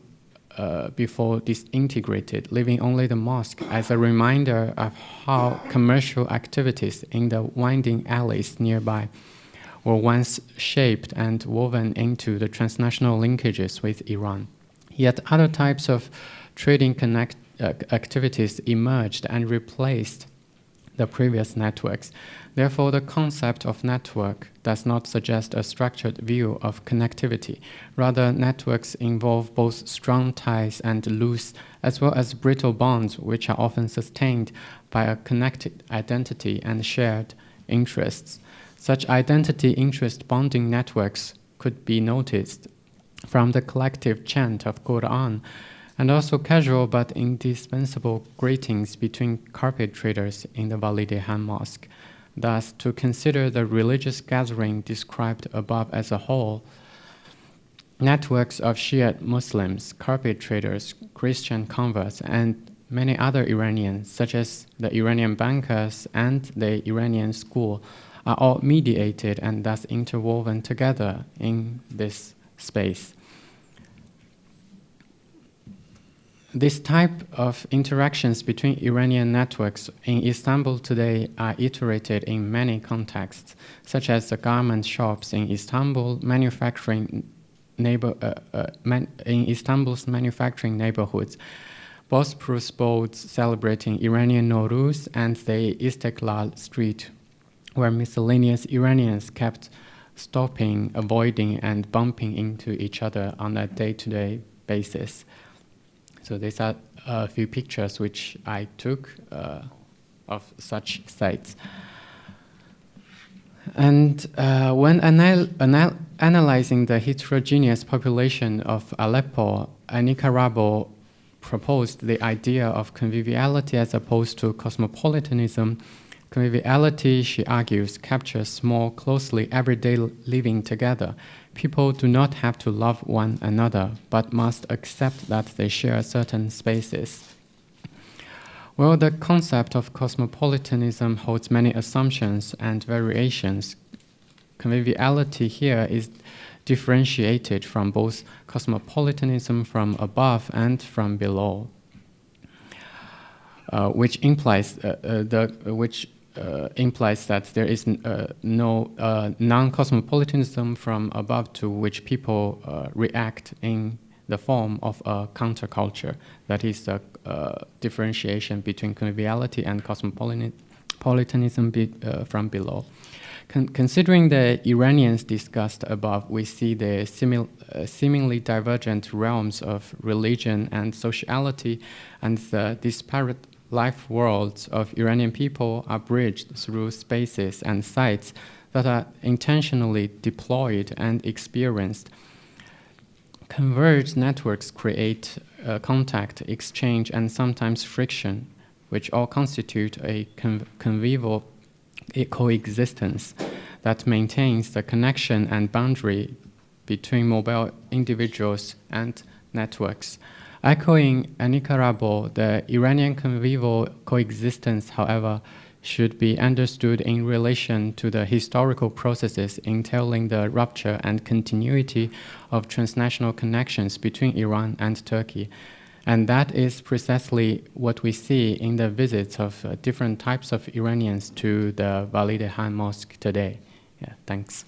before disintegrated, leaving only the mosque as a reminder of how commercial activities in the winding alleys nearby were once shaped and woven into the transnational linkages with Iran. Yet other types of trading activities emerged and replaced the previous networks. Therefore, the concept of network does not suggest a structured view of connectivity. Rather, networks involve both strong ties and loose, as well as brittle bonds, which are often sustained by a connected identity and shared interests. Such identity-interest bonding networks could be noticed from the collective chant of Quran, and also casual but indispensable greetings between carpet traders in the Validehan Mosque. Thus, to consider the religious gathering described above as a whole, networks of Shiite Muslims, carpet traders, Christian converts, and many other Iranians, such as the Iranian bankers and the Iranian school, are all mediated and thus interwoven together in this space. This type of interactions between Iranian networks in Istanbul today are iterated in many contexts, such as the garment shops in Istanbul, in Istanbul's manufacturing neighborhoods, Bosporus boats celebrating Iranian Nowruz, and the Istiklal Street, where miscellaneous Iranians kept stopping, avoiding, and bumping into each other on a day-to-day basis. So these are a few pictures which I took of such sites. And when analyzing the heterogeneous population of Aleppo, Anika Rabo proposed the idea of conviviality as opposed to cosmopolitanism. Conviviality, she argues, captures more closely everyday living together. People do not have to love one another, but must accept that they share certain spaces. Well, the concept of cosmopolitanism holds many assumptions and variations. Conviviality here is differentiated from both cosmopolitanism from above and from below, which implies that there is no non-cosmopolitanism from above to which people react in the form of a counterculture. That is the differentiation between conviviality and cosmopolitanism from below. Considering the Iranians discussed above, we see the seemingly divergent realms of religion and sociality, and the disparate life worlds of Iranian people are bridged through spaces and sites that are intentionally deployed and experienced. Converged networks create contact, exchange, and sometimes friction, which all constitute a convivial coexistence that maintains the connection and boundary between mobile individuals and networks. Echoing Anika Rabo, the Iranian convivial coexistence, however, should be understood in relation to the historical processes entailing the rupture and continuity of transnational connections between Iran and Turkey. And that is precisely what we see in the visits of different types of Iranians to the Valide-Han Mosque today. Yeah, thanks.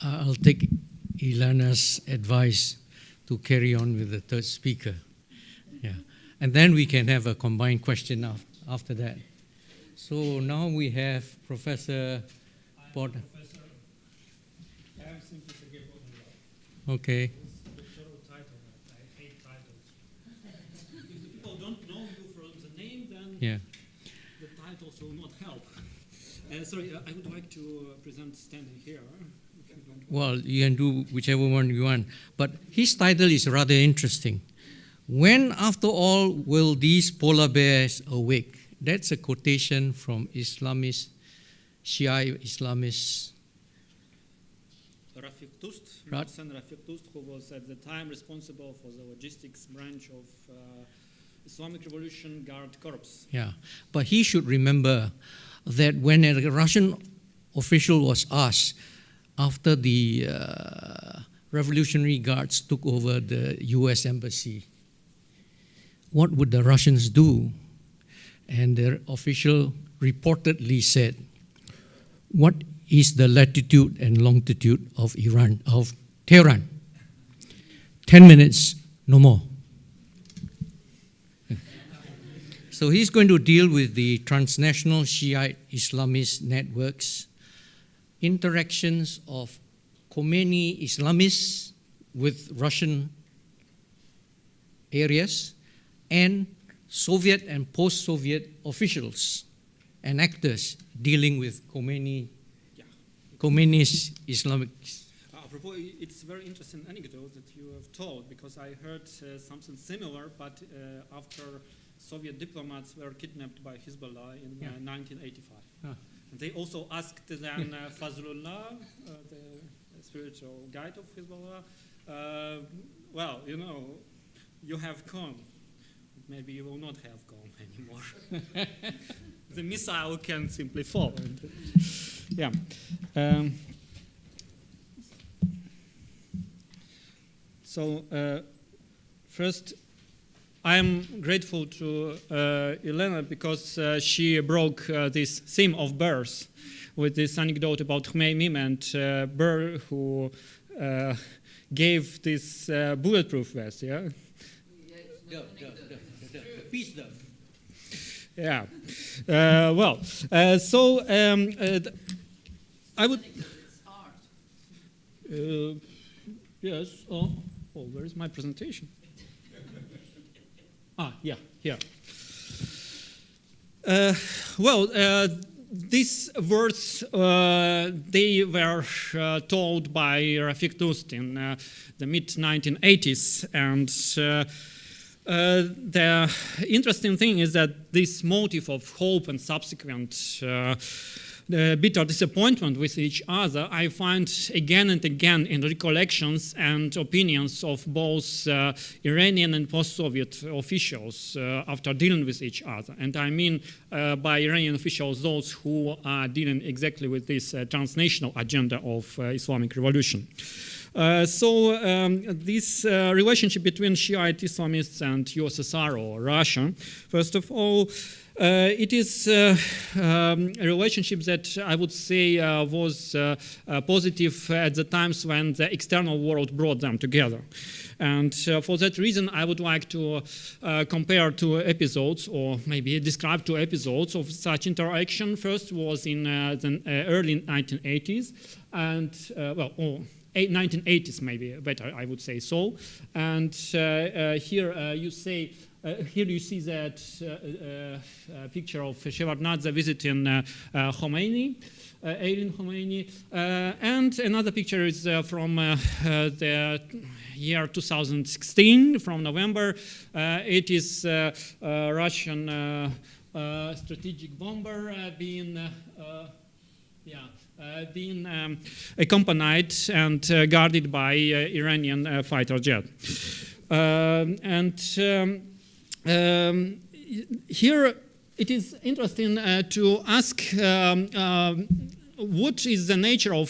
I'll take Ilana's advice to carry on with the third speaker. Yeah. And then we can have a combined question after that. So now we have Professor Porter. I am simply Sergei Porter. Okay. Doctoral title, I hate titles. If the people don't know you from the name, then Yeah. the titles will not help. Sorry, I would like to present standing here. If you don't Well, you can do whichever one you want. But his title is rather interesting. When, after all, will these polar bears awake? That's a quotation from Islamist, Shia Islamist. Rafiq Tust, Right. Rafiq Tust, who was at the time responsible for the logistics branch of Islamic Revolution Guard Corps. Yeah, but he should remember that when a Russian official was asked after the Revolutionary Guards took over the US Embassy, what would the Russians do? And the official reportedly said, what is the latitude and longitude of Iran, of Tehran? 10 minutes, no more. So he's going to deal with the transnational Shiite Islamist networks, interactions of Khomeini Islamists with Russian areas, and Soviet and post-Soviet officials and actors dealing with Khomeini's Islamic. Apropos, it's a very interesting anecdote that you have told, because I heard something similar, but after Soviet diplomats were kidnapped by Hezbollah in 1985. And they also asked then Fazlullah, the spiritual guide of Hezbollah, well, you know, you have gone. Maybe you will not have gone anymore. The missile can simply fall. Yeah. First, I am grateful to Elena because she broke this theme of birth with this anecdote about Khmei Mim and Burr, who gave this bulletproof vest. Yeah. The peace dove. Yeah. I would. Yes. Oh, where is my presentation? Yeah, here. These words, they were told by Rafik Dost in the mid-1980s, and the interesting thing is that this motive of hope and subsequent bitter disappointment with each other, I find again and again in recollections and opinions of both Iranian and post-Soviet officials after dealing with each other. And I mean by Iranian officials those who are dealing exactly with this transnational agenda of Islamic revolution. This relationship between Shiite Islamists and USSR or Russia, first of all, it is a relationship that I would say was positive at the times when the external world brought them together. And for that reason, I would like to compare two episodes, or maybe describe two episodes of such interaction. First was in the early 1980s, and 1980s maybe better, I would say so. And here you see that picture of Shevardnadze visiting Khomeini, Eileen Khomeini, and another picture is from the year 2016, from November. It is Russian strategic bomber being accompanied and guarded by Iranian fighter jet. Here it is interesting to ask what is the nature of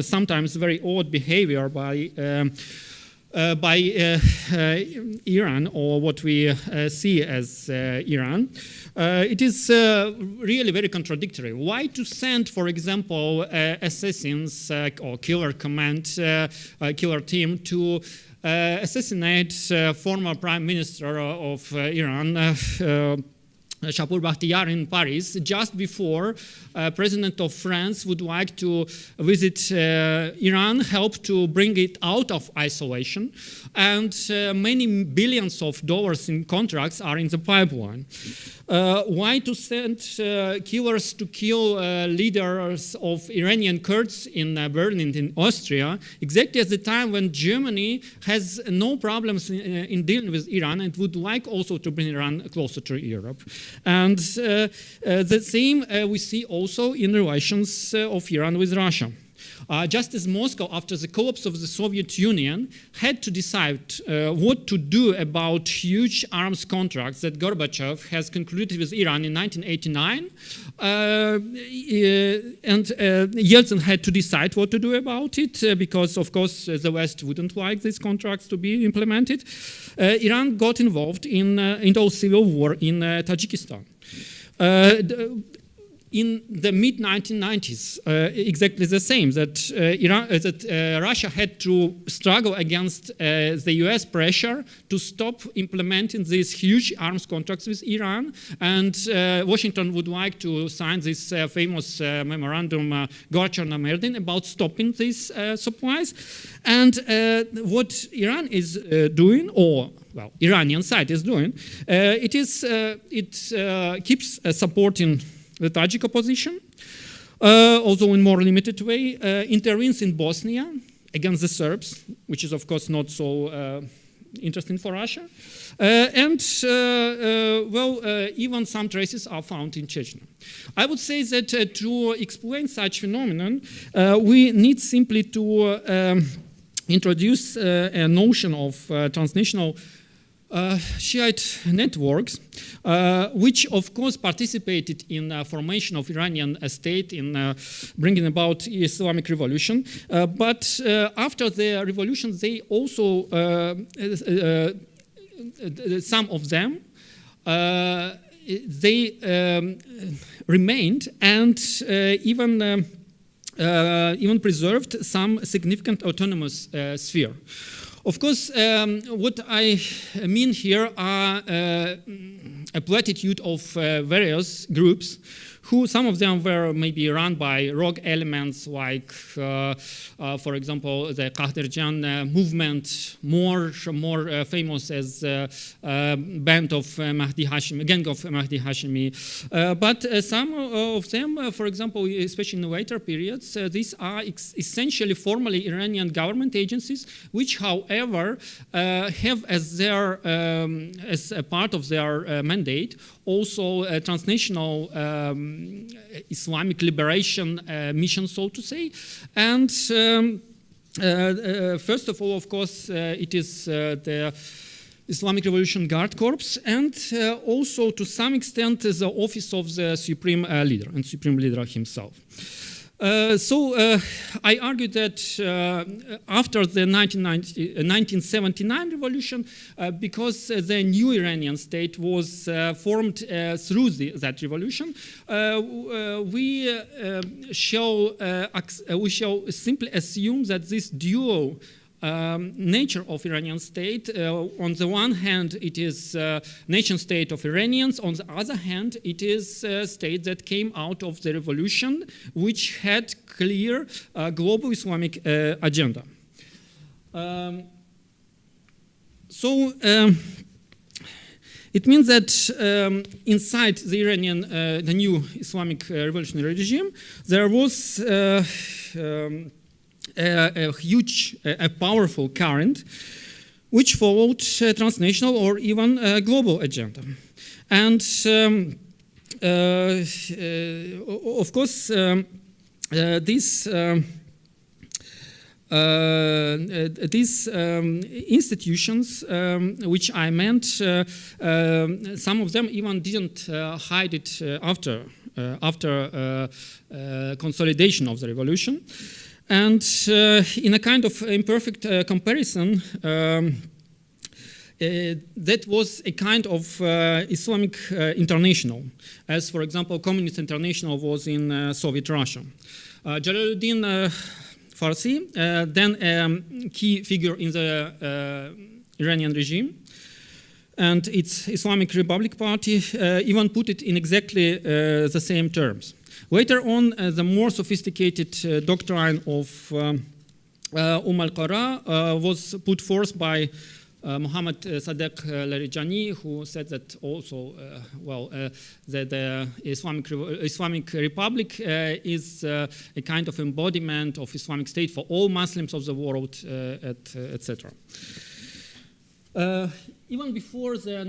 sometimes very odd behavior by Iran, or what we see as Iran. It is really very contradictory. Why to send, for example, assassins or killer killer team to assassinate former Prime Minister of Iran, Shapur Bakhtiar, in Paris, just before President of France would like to visit Iran, help to bring it out of isolation, and many billions of dollars in contracts are in the pipeline. Why to send killers to kill leaders of Iranian Kurds in Berlin, in Austria, exactly at the time when Germany has no problems in dealing with Iran and would like also to bring Iran closer to Europe. And the same we see also in relations of Iran with Russia. Just as Moscow, after the collapse of the Soviet Union, had to decide what to do about huge arms contracts that Gorbachev has concluded with Iran in 1989, and Yeltsin had to decide what to do about it, because, of course, the West wouldn't like these contracts to be implemented. Iran got involved in the civil war in Tajikistan. In the mid-1990s, exactly the same, that Russia had to struggle against the US pressure to stop implementing these huge arms contracts with Iran, and Washington would like to sign this famous memorandum, Gorchak-Namerdin, about stopping these supplies. And what Iran is doing, or well, Iranian side is doing, it keeps supporting the Tajik opposition, although in more limited way, intervenes in Bosnia against the Serbs, which is of course not so interesting for Russia, even some traces are found in Chechnya. I would say that to explain such phenomenon, we need simply to introduce a notion of transnational Shiite networks, which of course participated in the formation of Iranian state in bringing about Islamic revolution. But after the revolution, they also, some of them, they remained and even preserved some significant autonomous sphere. Of course, what I mean here are a platitude of various groups who, some of them were maybe run by rogue elements like, for example, the Qahdarjan movement, more famous as band of Mahdi Hashemi, gang of Mahdi Hashemi. But some of them, for example, especially in the later periods, these are essentially formally Iranian government agencies, which, however, have as their as a part of their mandate also a transnational Islamic liberation mission, so to say. And first of all, of course, it is the Islamic Revolution Guard Corps, and also to some extent the office of the Supreme Leader and Supreme Leader himself. So I argue that after the 1979 revolution, because the new Iranian state was formed through that revolution, we shall simply assume that this dual nature of Iranian state, on the one hand, it is nation state of Iranians. On the other hand, it is a state that came out of the revolution, which had clear global Islamic agenda. It means that inside the Iranian, the new Islamic revolutionary regime, there was a huge, a powerful current which followed transnational or even global agenda. And of course, these institutions, which I meant, some of them even didn't hide it after consolidation of the revolution. And in a kind of imperfect comparison, that was a kind of Islamic international, as, for example, Communist International was in Soviet Russia. Jalaluddin Farsi, then a key figure in the Iranian regime, and its Islamic Republic Party even put it in exactly the same terms. Later on, the more sophisticated doctrine of al-Qara was put forth by Mohammad Sadegh Larijani, who said that also, that the Islamic Republic is a kind of embodiment of Islamic State for all Muslims of the world, etc. Even before the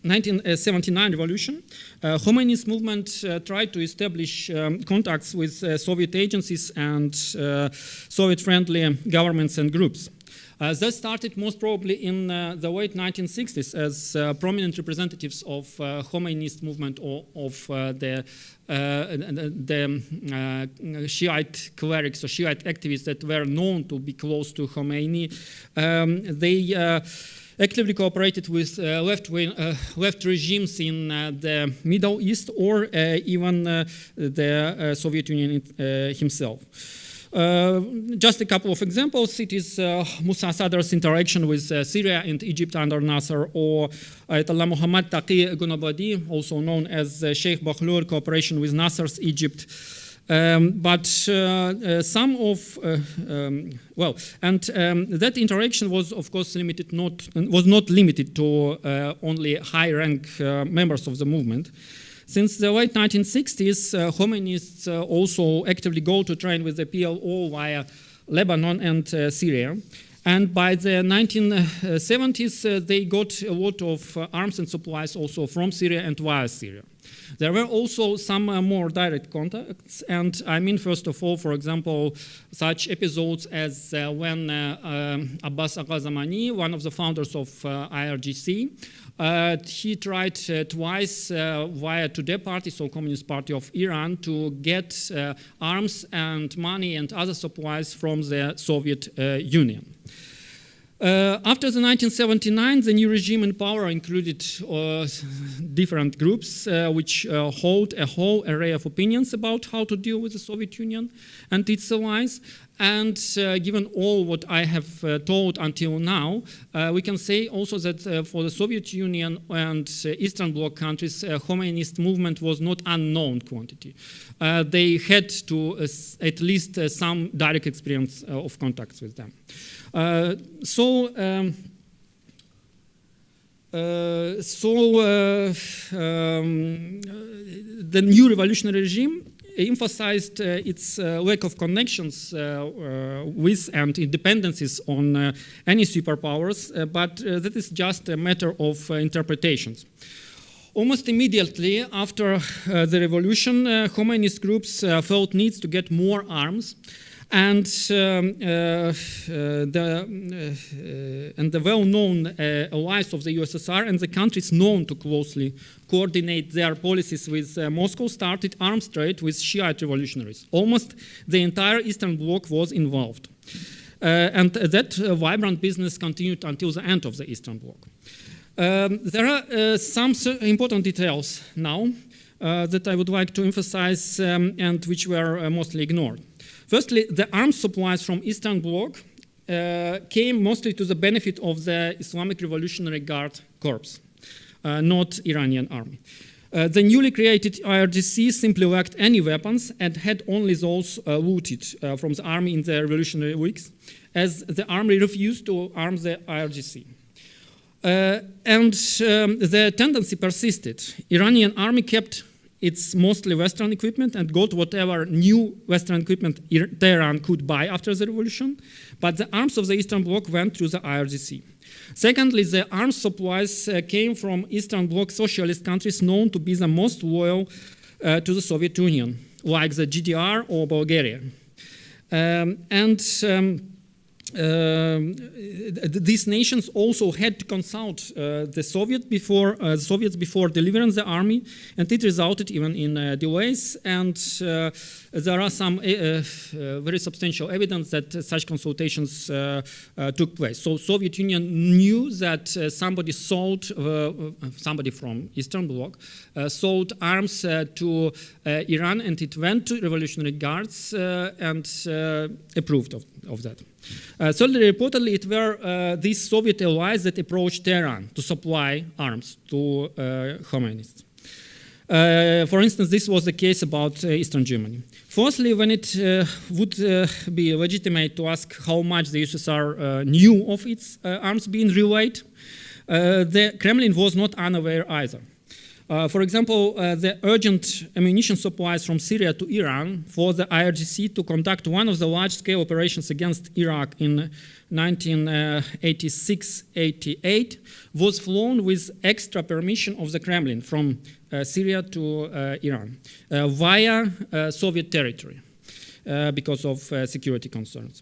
1979 revolution, Khomeini's movement tried to establish contacts with Soviet agencies and Soviet-friendly governments and groups. That started most probably in the late 1960s as prominent representatives of Khomeini's movement or of the Shiite clerics or Shiite activists that were known to be close to Khomeini. They actively cooperated with left regimes in the Middle East or even the Soviet Union himself. Just a couple of examples. It is Musa Sadr's interaction with Syria and Egypt under Nasser, or Ayatollah Muhammad Taqi Gunabadi, also known as Sheikh Bahlul, cooperation with Nasser's Egypt. But some of, that interaction was, of course, was not limited to only high-rank members of the movement. Since the late 1960s, Khomeinists also actively go to train with the PLO via Lebanon and Syria. And by the 1970s, they got a lot of arms and supplies also from Syria and via Syria. There were also some more direct contacts, and I mean, first of all, for example, such episodes as when Abbas Agha Zamani, one of the founders of IRGC, he tried twice via Tudeh Party, so Communist Party of Iran, to get arms and money and other supplies from the Soviet Union. After the 1979, the new regime in power included different groups which hold a whole array of opinions about how to deal with the Soviet Union and its allies. And given all what I have told until now, we can say also that for the Soviet Union and Eastern Bloc countries, Khomeinist movement was not unknown quantity. They had to at least some direct experience of contacts with them. The new revolutionary regime emphasized its lack of connections with and dependencies on any superpowers, but that is just a matter of interpretations. Almost immediately after the revolution, Khomeinist groups felt needs to get more arms, and the well-known allies of the USSR and the countries known to closely coordinate their policies with Moscow started arms trade with Shiite revolutionaries. Almost the entire Eastern Bloc was involved. And that vibrant business continued until the end of the Eastern Bloc. There are some important details now that I would like to emphasize and which were mostly ignored. Firstly, the arms supplies from Eastern Bloc came mostly to the benefit of the Islamic Revolutionary Guard Corps, not Iranian army. The newly created IRGC simply lacked any weapons and had only those looted from the army in the revolutionary weeks, as the army refused to arm the IRGC. The tendency persisted. Iranian army kept its mostly Western equipment and got whatever new Western equipment Tehran could buy after the revolution, but the arms of the Eastern Bloc went to the IRGC. Secondly, the arms supplies came from Eastern Bloc socialist countries known to be the most loyal to the Soviet Union, like the GDR or Bulgaria. These nations also had to consult the Soviets before delivering the army, and it resulted even in delays. And there are some very substantial evidence that such consultations took place. So Soviet Union knew that somebody from Eastern Bloc sold arms to Iran, and it went to Revolutionary Guards and approved of that. Thirdly, reportedly, it were these Soviet allies that approached Tehran to supply arms to Khomeinists. For instance, this was the case about Eastern Germany. Fourthly, when it would be legitimate to ask how much the USSR knew of its arms being relayed, the Kremlin was not unaware either. For example, the urgent ammunition supplies from Syria to Iran for the IRGC to conduct one of the large-scale operations against Iraq in 1986-88 was flown with extra permission of the Kremlin from Syria to Iran via Soviet territory because of security concerns.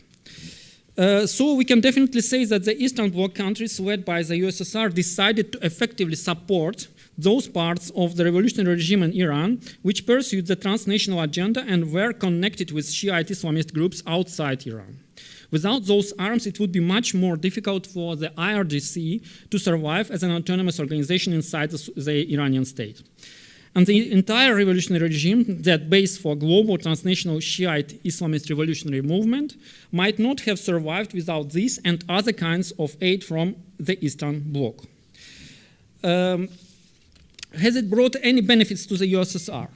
So we can definitely say that the Eastern Bloc countries led by the USSR decided to effectively support those parts of the revolutionary regime in Iran which pursued the transnational agenda and were connected with Shiite Islamist groups outside Iran. Without those arms, it would be much more difficult for the IRGC to survive as an autonomous organization inside the Iranian state. And the entire revolutionary regime, that base for global transnational Shiite Islamist revolutionary movement, might not have survived without this and other kinds of aid from the Eastern Bloc. Has it brought any benefits to the USSR?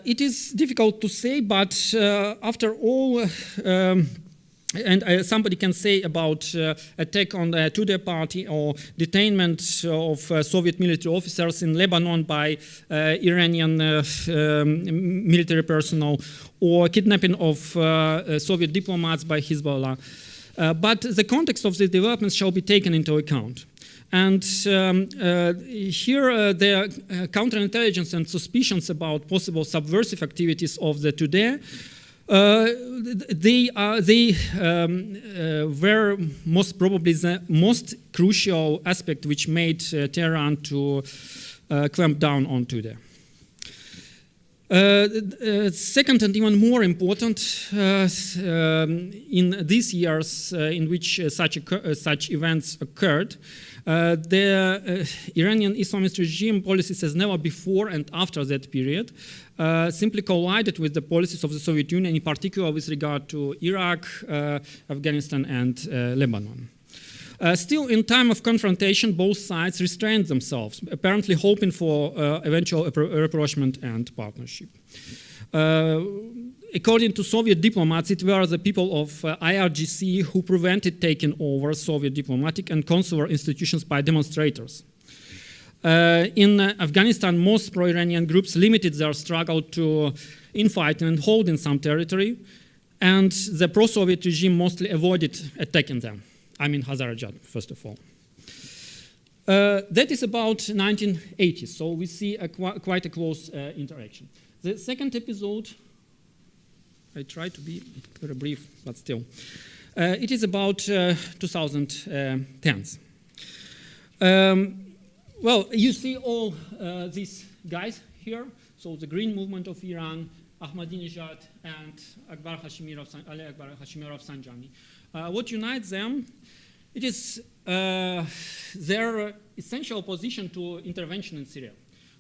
It is difficult to say, but after all, somebody can say about attack on the Tudeh Party or detainment of Soviet military officers in Lebanon by Iranian military personnel or kidnapping of Soviet diplomats by Hezbollah. But the context of the developments shall be taken into account. And here the counterintelligence and suspicions about possible subversive activities of the Tudeh, they were most probably the most crucial aspect which made Tehran to clamp down on Tudeh. Second and even more important, in these years in which such events occurred, the Iranian Islamist regime policies as never before and after that period simply collided with the policies of the Soviet Union, in particular with regard to Iraq, Afghanistan, and Lebanon. Still, in time of confrontation, both sides restrained themselves, apparently hoping for eventual rapprochement and partnership. According to Soviet diplomats, it were the people of IRGC who prevented taking over Soviet diplomatic and consular institutions by demonstrators. In Afghanistan, most pro-Iranian groups limited their struggle to infighting and holding some territory, and the pro-Soviet regime mostly avoided attacking them. I mean Hazarajat, first of all. That is about 1980s, so we see quite a close interaction. The second episode, I try to be very brief, but still. It is about 2010s. Well, you see all these guys here, so the Green Movement of Iran, Ahmadinejad, and Ali Akbar Hashemi Rafsanjani. What unites them? It is their essential opposition to intervention in Syria.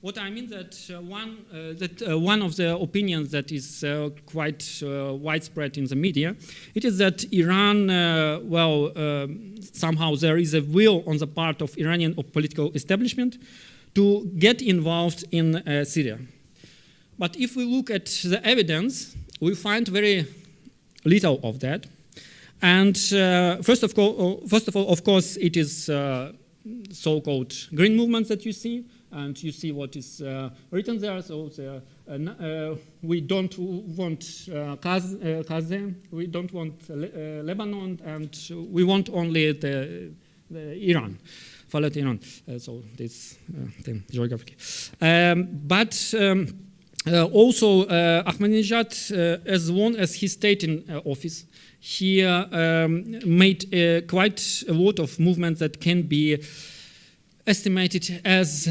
What I mean that one of the opinions that is quite widespread in the media, it is that Iran, somehow there is a will on the part of Iranian political establishment to get involved in Syria. But if we look at the evidence, we find very little of that. And first of all, of course, it is so-called green movements that you see, and you see what is written there. So we don't want Qasem, we don't want Lebanon, and we want only the Iran, Falat Iran. So this thing geographically. Also, Ahmadinejad, as long as he stayed in office, he made quite a lot of movements that can be estimated as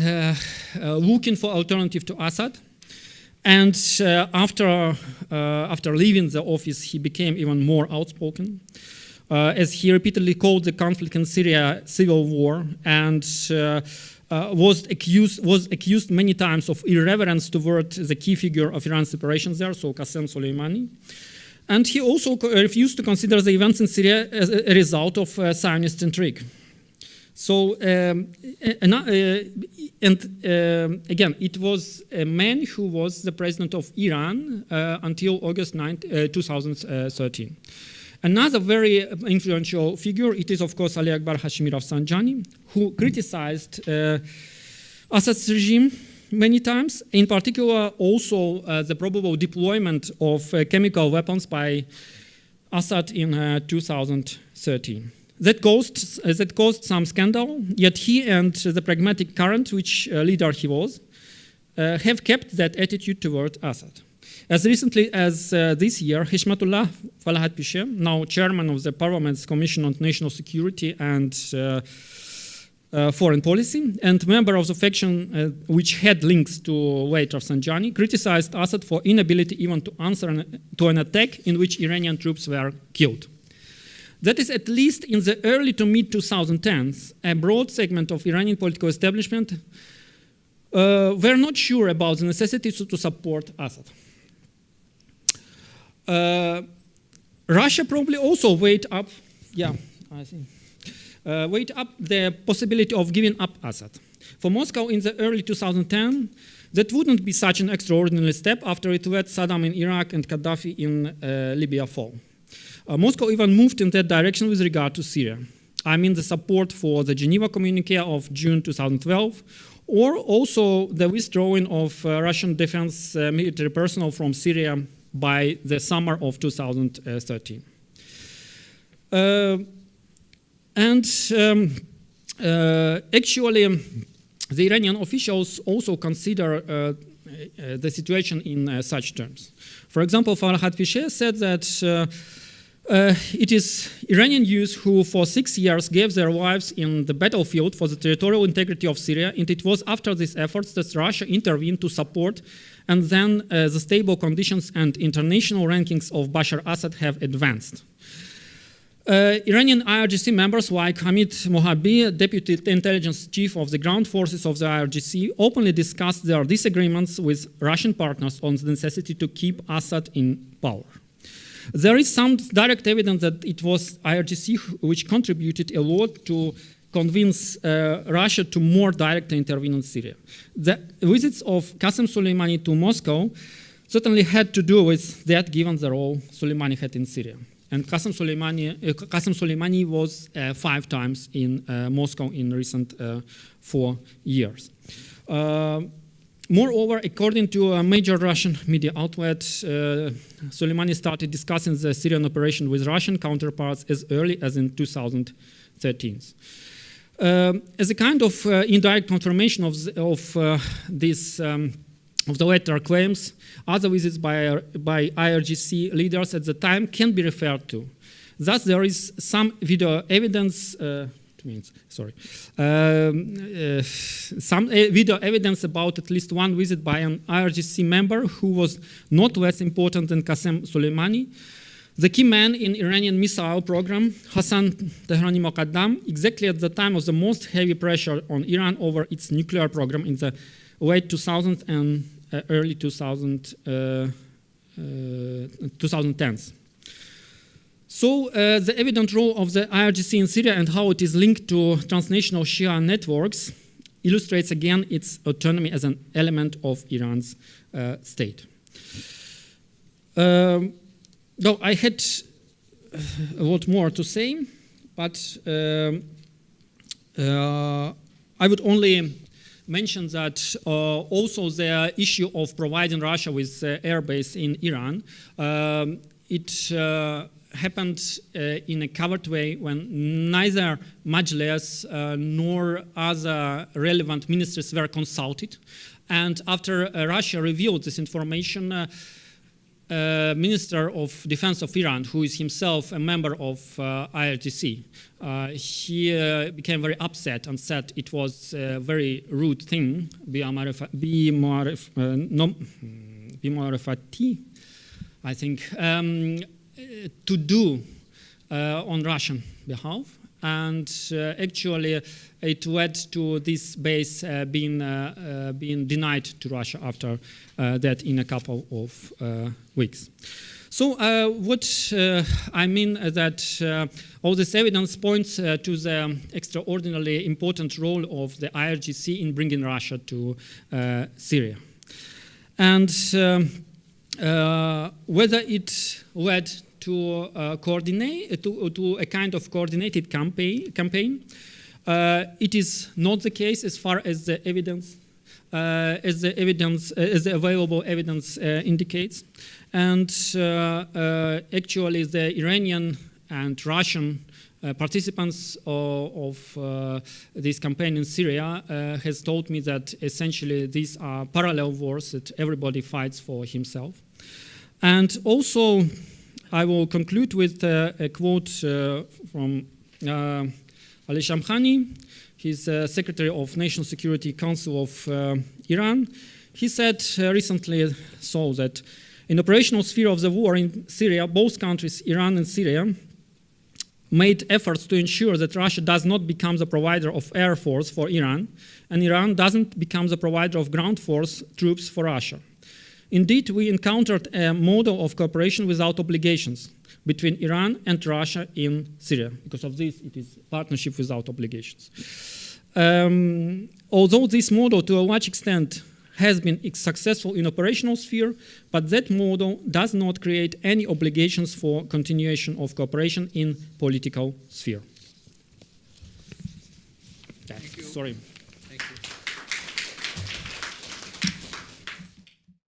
looking for alternative to Assad. And after leaving the office, he became even more outspoken, as he repeatedly called the conflict in Syria civil war, and was accused many times of irreverence toward the key figure of Iran's separation there, so Qasem Soleimani. And he also refused to consider the events in Syria as a result of Zionist intrigue. So, again, it was a man who was the president of Iran until August 2013. Another very influential figure, it is, of course, Ali Akbar Hashemi Rafsanjani, who criticized Assad's regime many times, in particular also the probable deployment of chemical weapons by Assad in 2013. That caused some scandal, yet he and the pragmatic current, which leader he was, have kept that attitude toward Assad. As recently as this year, Hishmatullah Falahat-Pishe, now chairman of the Parliament's Commission on National Security and Foreign Policy, and member of the faction which had links to late Rafsanjani, criticized Assad for inability even to answer to an attack in which Iranian troops were killed. That is, at least in the early to mid-2010s, a broad segment of Iranian political establishment were not sure about the necessity to support Assad. Russia probably also weighed up, weighed up the possibility of giving up Assad. For Moscow in the early 2010, that wouldn't be such an extraordinary step after it let Saddam in Iraq and Gaddafi in Libya fall. Moscow even moved in that direction with regard to Syria. I mean the support for the Geneva Communique of June 2012, or also the withdrawing of Russian defense military personnel from Syria by the summer of 2013. Actually, the Iranian officials also consider the situation in such terms. For example, Farhad Fisher said that it is Iranian youths who for 6 years gave their lives in the battlefield for the territorial integrity of Syria, and it was after these efforts that Russia intervened to support, and then the stable conditions and international rankings of Bashar Assad have advanced. Iranian IRGC members like Hamid Mohabi, Deputy Intelligence Chief of the Ground Forces of the IRGC, openly discussed their disagreements with Russian partners on the necessity to keep Assad in power. There is some direct evidence that it was IRGC which contributed a lot to convince Russia to more directly intervene in Syria. The visits of Qasem Soleimani to Moscow certainly had to do with that, given the role Soleimani had in Syria. And Qasem Soleimani was 5 times in Moscow in recent 4 years. Moreover, according to a major Russian media outlet, Soleimani started discussing the Syrian operation with Russian counterparts as early as in 2013. As a kind of indirect confirmation of the latter claims, other visits by IRGC leaders at the time can be referred to. Thus, there is some video evidence. Some video evidence about at least one visit by an IRGC member who was not less important than Qasem Soleimani. The key man in Iranian missile program, Hassan Tehrani Moqaddam, exactly at the time of the most heavy pressure on Iran over its nuclear program in the late 2000s and early 2010s. So the evident role of the IRGC in Syria and how it is linked to transnational Shia networks illustrates again its autonomy as an element of Iran's state. Though I had a lot more to say, but I would only mention that also the issue of providing Russia with air base in Iran, it happened in a covert way when neither Majlis nor other relevant ministers were consulted. And after Russia revealed this information, Minister of Defense of Iran, who is himself a member of IRGC, he became very upset and said it was a very rude thing, I think, to do on Russian behalf. And actually, it led to this base being denied to Russia after that in a couple of weeks. So what I mean that all this evidence points to the extraordinarily important role of the IRGC in bringing Russia to Syria. And whether it led to to a kind of coordinated campaign. It is not the case as far as the evidence, as the available evidence indicates, and actually the Iranian and Russian participants of this campaign in Syria has told me that essentially these are parallel wars that everybody fights for himself, and also. I will conclude with a quote from Ali Shamkhani. He's Secretary of National Security Council of Iran. He said recently that in the operational sphere of the war in Syria, both countries, Iran and Syria, made efforts to ensure that Russia does not become the provider of air force for Iran, and Iran doesn't become the provider of ground force troops for Russia. Indeed, we encountered a model of cooperation without obligations between Iran and Russia in Syria. Because of this, it is partnership without obligations. Although this model, to a large extent, has been successful in operational sphere, but that model does not create any obligations for continuation of cooperation in political sphere. Thank you. Sorry. Thank you.